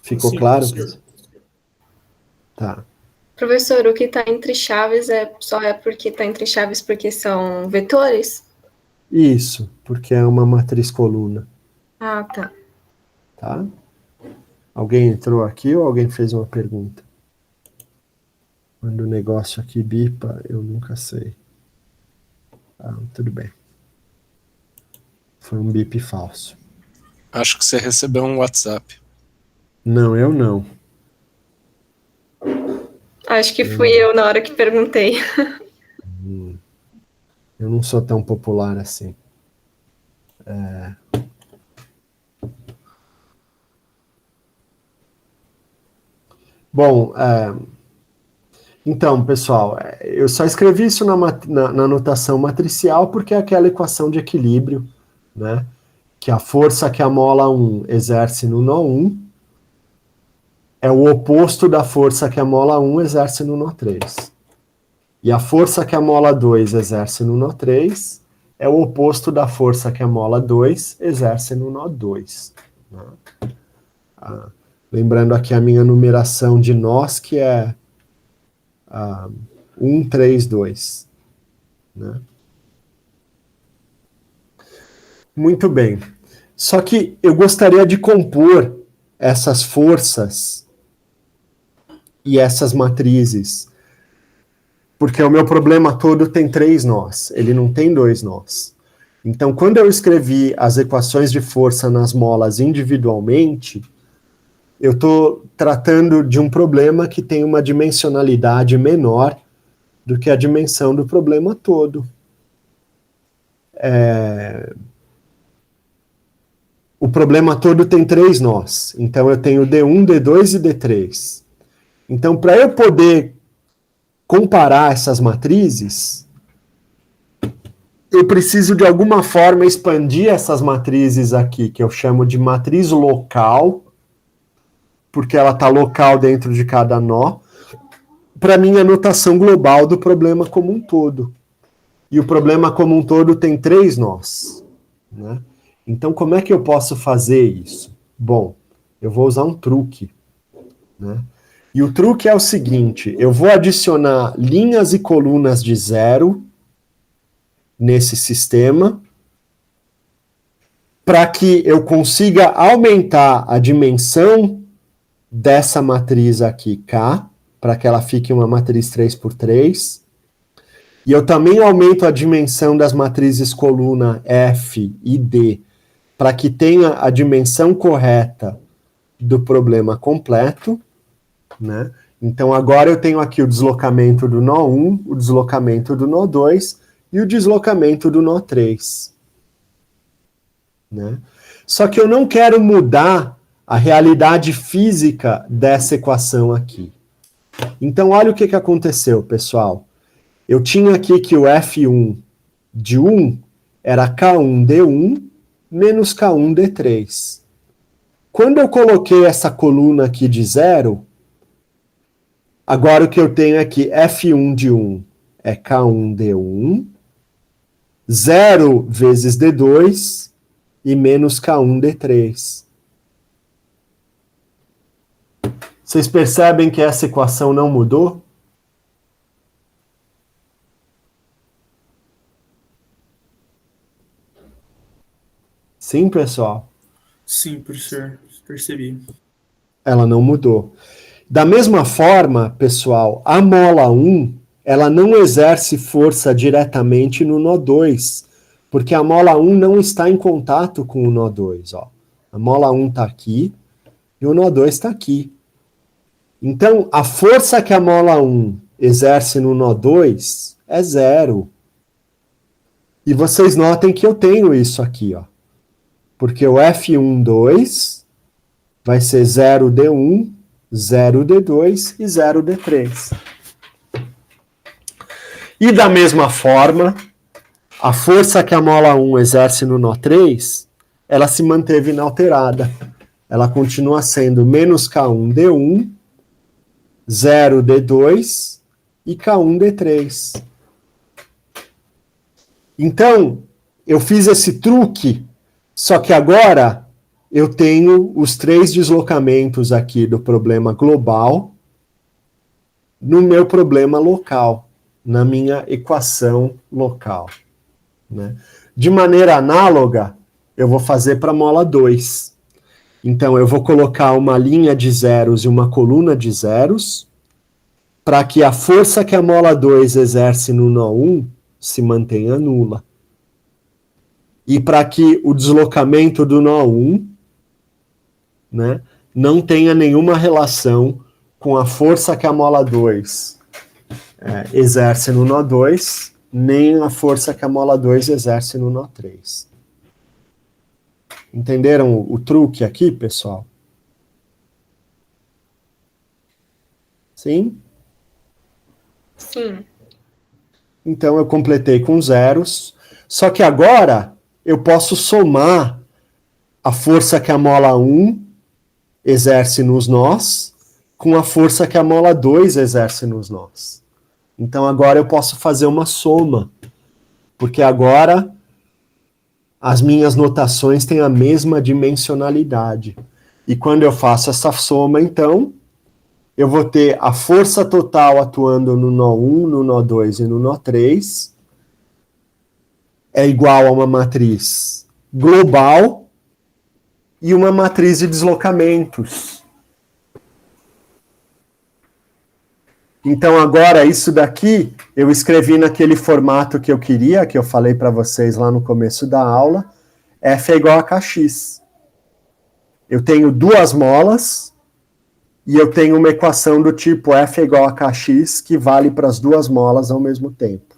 Ficou Sim, claro? professor. Tá. Professor, o que está entre chaves só é porque está entre chaves porque são vetores? Isso, porque é uma matriz coluna. Ah, tá. Tá? Alguém entrou aqui ou alguém fez uma pergunta? Quando o negócio aqui bipa, eu nunca sei. Tudo bem. Foi um bip falso. Acho que você recebeu um WhatsApp. Não, eu não. Acho que fui eu na hora que perguntei. Eu não sou tão popular assim. Bom, então, pessoal, eu só escrevi isso na notação matricial porque é aquela equação de equilíbrio, né? Que a força que a mola 1 exerce no nó 1 é o oposto da força que a mola 1 exerce no nó 3. E a força que a mola 2 exerce no nó 3 é o oposto da força que a mola 2 exerce no nó 2. Né? Lembrando aqui a minha numeração de nós, que é 1, 3, 2. Né? Muito bem. Só que eu gostaria de compor essas forças e essas matrizes, porque o meu problema todo tem 3 nós, ele não tem 2 nós. Então, quando eu escrevi as equações de força nas molas individualmente, eu estou tratando de um problema que tem uma dimensionalidade menor do que a dimensão do problema todo. O problema todo tem 3 nós, então eu tenho D1, D2 e D3. Então, para eu poder comparar essas matrizes, eu preciso de alguma forma expandir essas matrizes aqui, que eu chamo de matriz local, porque ela está local dentro de cada nó, para minha notação global do problema como um todo. E o problema como um todo tem 3 nós. Né? Então, como é que eu posso fazer isso? Bom, eu vou usar um truque. Né? E o truque é o seguinte, eu vou adicionar linhas e colunas de 0 nesse sistema, para que eu consiga aumentar a dimensão dessa matriz aqui, K, para que ela fique uma matriz 3x3. E eu também aumento a dimensão das matrizes coluna F e D, para que tenha a dimensão correta do problema completo, né? Então, agora eu tenho aqui o deslocamento do nó 1, o deslocamento do nó 2 e o deslocamento do nó 3. Né? Só que eu não quero mudar a realidade física dessa equação aqui. Então, olha o que aconteceu, pessoal. Eu tinha aqui que o F1 de 1 era K1D1 menos K1D3. Quando eu coloquei essa coluna aqui de 0, agora o que eu tenho aqui, F1 de 1 é K1D1, 0 vezes D2 e menos K1D3. Vocês percebem que essa equação não mudou? Sim, pessoal? Sim, professor, percebi. Ela não mudou. Da mesma forma, pessoal, a mola 1, ela não exerce força diretamente no nó 2, porque a mola 1 não está em contato com o nó 2. Ó. A mola 1 está aqui e o nó 2 está aqui. Então, a força que a mola 1 exerce no nó 2 é 0. E vocês notem que eu tenho isso aqui, ó. Porque o F1,2 vai ser 0D1, 0D2 e 0D3. E da mesma forma, a força que a mola 1 exerce no nó 3, ela se manteve inalterada. Ela continua sendo menos K1D1, 0D2 e K1D3. Então, eu fiz esse truque, só que agora eu tenho os 3 deslocamentos aqui do problema global no meu problema local, na minha equação local. Né? De maneira análoga, eu vou fazer para a mola 2. Então, eu vou colocar uma linha de zeros e uma coluna de zeros, para que a força que a mola 2 exerce no nó 1 se mantenha nula. E para que o deslocamento do nó 1, né, não tenha nenhuma relação com a força que a mola 2 exerce no nó 2, nem a força que a mola 2 exerce no nó 3. Entenderam o truque aqui, pessoal? Sim? Sim. Então eu completei com zeros, só que agora eu posso somar a força que a mola 1 exerce nos nós com a força que a mola 2 exerce nos nós. Então agora eu posso fazer uma soma, porque agora as minhas notações têm a mesma dimensionalidade. E quando eu faço essa soma, então, eu vou ter a força total atuando no nó 1, no nó 2 e no nó 3, é igual a uma matriz global e uma matriz de deslocamentos. Então, agora, isso daqui, eu escrevi naquele formato que eu queria, que eu falei para vocês lá no começo da aula, F é igual a Kx. Eu tenho 2 molas, e eu tenho uma equação do tipo F é igual a Kx, que vale para as 2 molas ao mesmo tempo.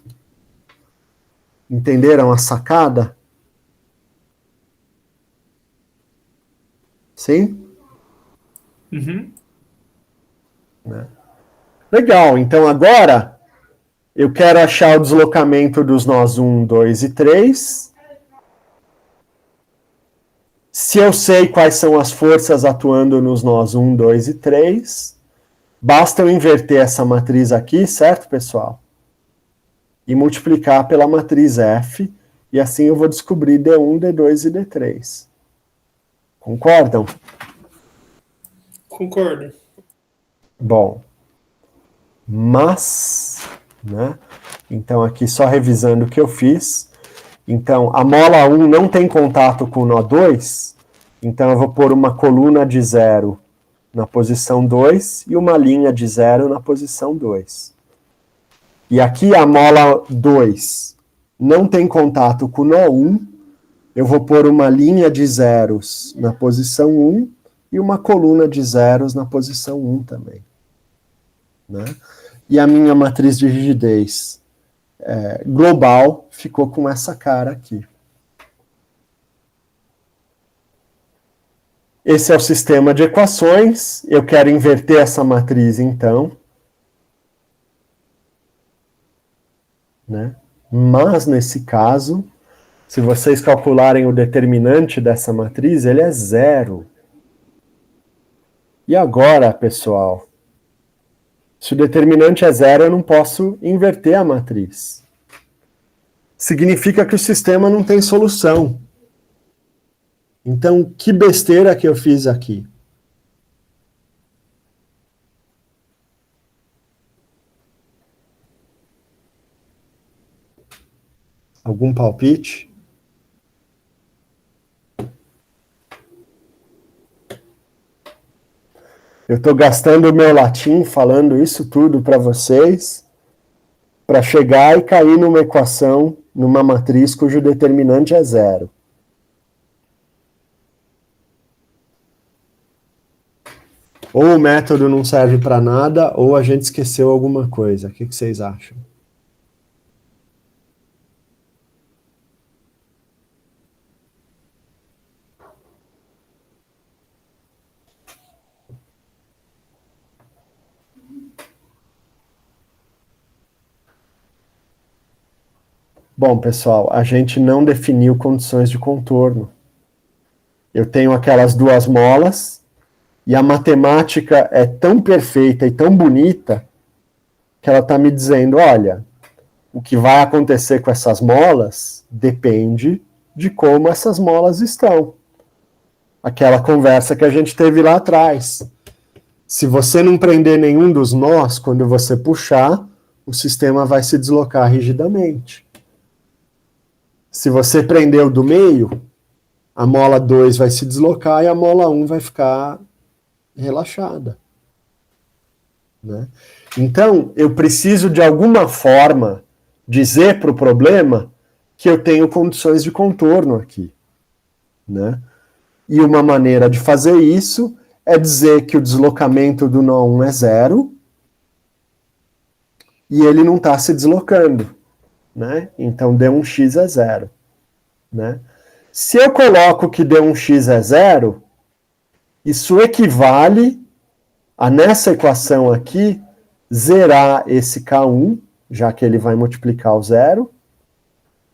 Entenderam a sacada? Sim? Uhum. Né? Legal, então agora eu quero achar o deslocamento dos nós 1, 2 e 3. Se eu sei quais são as forças atuando nos nós 1, 2 e 3, basta eu inverter essa matriz aqui, certo, pessoal? E multiplicar pela matriz F, e assim eu vou descobrir D1, D2 e D3. Concordam? Concordo. Bom. Mas, né? Então aqui só revisando o que eu fiz, Então, a mola 1 não tem contato com o nó 2, então eu vou pôr uma coluna de 0 na posição 2 e uma linha de 0 na posição 2. E aqui a mola 2 não tem contato com o nó 1, eu vou pôr uma linha de zeros na posição 1 e uma coluna de zeros na posição 1 também. Né? E a minha matriz de rigidez global ficou com essa cara aqui. Esse é o sistema de equações. Eu quero inverter essa matriz, então. Né? Mas, nesse caso, se vocês calcularem o determinante dessa matriz, ele é 0. E agora, pessoal, se o determinante é 0, eu não posso inverter a matriz. Significa que o sistema não tem solução. Então, que besteira que eu fiz aqui? Algum palpite? Eu estou gastando o meu latim falando isso tudo para vocês, para chegar e cair numa equação, numa matriz cujo determinante é 0. Ou o método não serve para nada, ou a gente esqueceu alguma coisa. O que vocês acham? Bom, pessoal, a gente não definiu condições de contorno. Eu tenho aquelas duas molas, e a matemática é tão perfeita e tão bonita, que ela está me dizendo, olha, o que vai acontecer com essas molas depende de como essas molas estão. Aquela conversa que a gente teve lá atrás. Se você não prender nenhum dos nós, quando você puxar, o sistema vai se deslocar rigidamente. Se você prender o do meio, a mola 2 vai se deslocar e a mola 1 vai ficar relaxada. Né? Então, eu preciso de alguma forma dizer para o problema que eu tenho condições de contorno aqui. Né? E uma maneira de fazer isso é dizer que o deslocamento do nó 1 é 0 e ele não está se deslocando. Né? Então, D1x é 0. Né? Se eu coloco que D1x é 0, isso equivale a, nessa equação aqui, zerar esse K1, já que ele vai multiplicar o 0,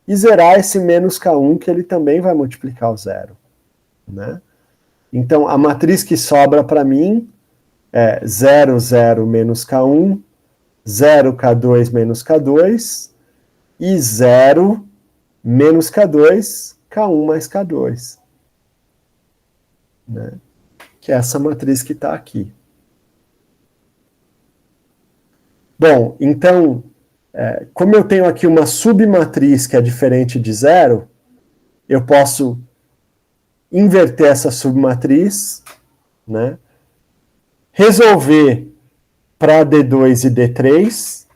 e zerar esse menos K1, que ele também vai multiplicar o 0. Né? Então, a matriz que sobra para mim é 0, 0 menos K1, 0, K2 menos K2, e 0 menos K2, K1 mais K2. Né? Que é essa matriz que está aqui. Bom, então, como eu tenho aqui uma submatriz que é diferente de 0, eu posso inverter essa submatriz, né? Resolver para D2 e D3,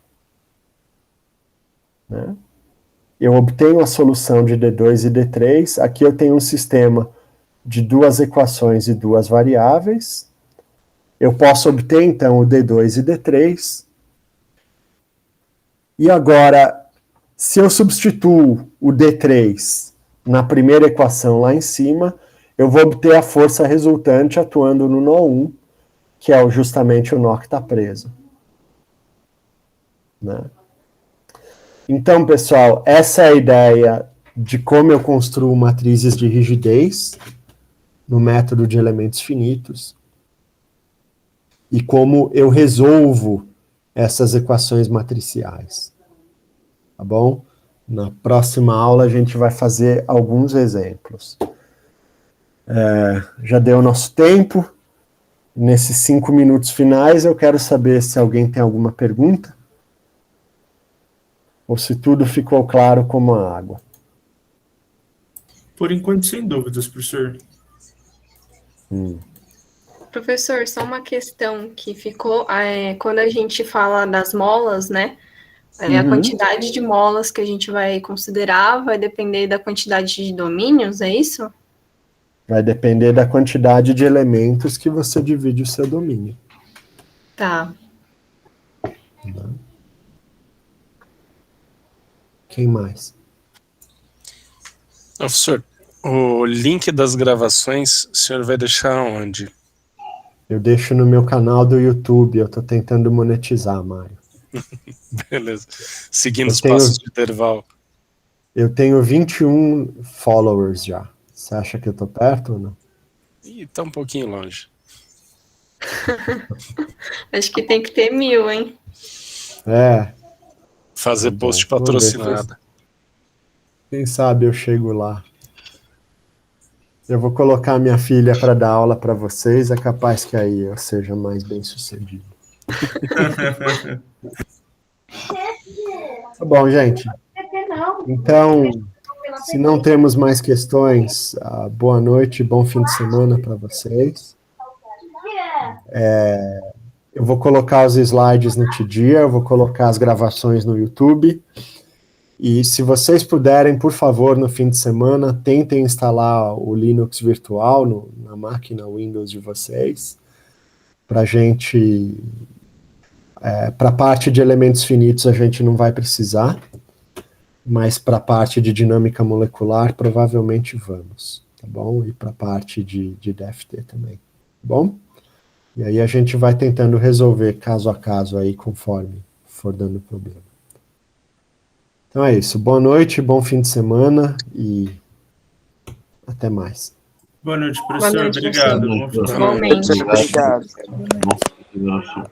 né? Eu obtenho a solução de D2 e D3, aqui eu tenho um sistema de duas equações e duas variáveis, eu posso obter então o D2 e D3, e agora, se eu substituo o D3 na primeira equação lá em cima, eu vou obter a força resultante atuando no nó 1, que é justamente o nó que está preso. Né? Então, pessoal, essa é a ideia de como eu construo matrizes de rigidez no método de elementos finitos e como eu resolvo essas equações matriciais. Tá bom? Na próxima aula a gente vai fazer alguns exemplos. Já deu o nosso tempo. Nesses 5 minutos finais eu quero saber se alguém tem alguma pergunta ou se tudo ficou claro como a água. Por enquanto, sem dúvidas, professor. Professor, só uma questão que ficou, quando a gente fala das molas, né? A quantidade de molas que a gente vai considerar vai depender da quantidade de domínios, é isso? Vai depender da quantidade de elementos que você divide o seu domínio. Tá. Quem mais? Professor, o link das gravações, o senhor vai deixar onde? Eu deixo no meu canal do YouTube, eu tô tentando monetizar, Mário. Beleza. Seguindo Eu os tenho- passos de Derval. Eu tenho 21 followers já. Você acha que eu tô perto ou não? Ih, tá um pouquinho longe. Acho que tem que ter 1000, hein? É, Fazer Tá bom, post vamos ver. patrocinado. quem sabe eu chego lá. Eu vou colocar minha filha para dar aula para vocês, é capaz que aí eu seja mais bem sucedido. Tá bom, gente. Então, se não temos mais questões, boa noite, bom fim de semana para vocês. Eu vou colocar os slides no Tidia, eu vou colocar as gravações no YouTube. E se vocês puderem, por favor, no fim de semana, tentem instalar o Linux virtual na máquina Windows de vocês, para gente, para a parte de elementos finitos a gente não vai precisar, mas para a parte de dinâmica molecular provavelmente vamos, tá bom? E para a parte de DFT também, tá bom? E aí a gente vai tentando resolver caso a caso aí, conforme for dando problema. Então é isso. Boa noite, bom fim de semana e até mais. Boa noite, professor. Boa noite, Obrigado. professor. Bom fim de semana. Igualmente. Obrigado. Bom,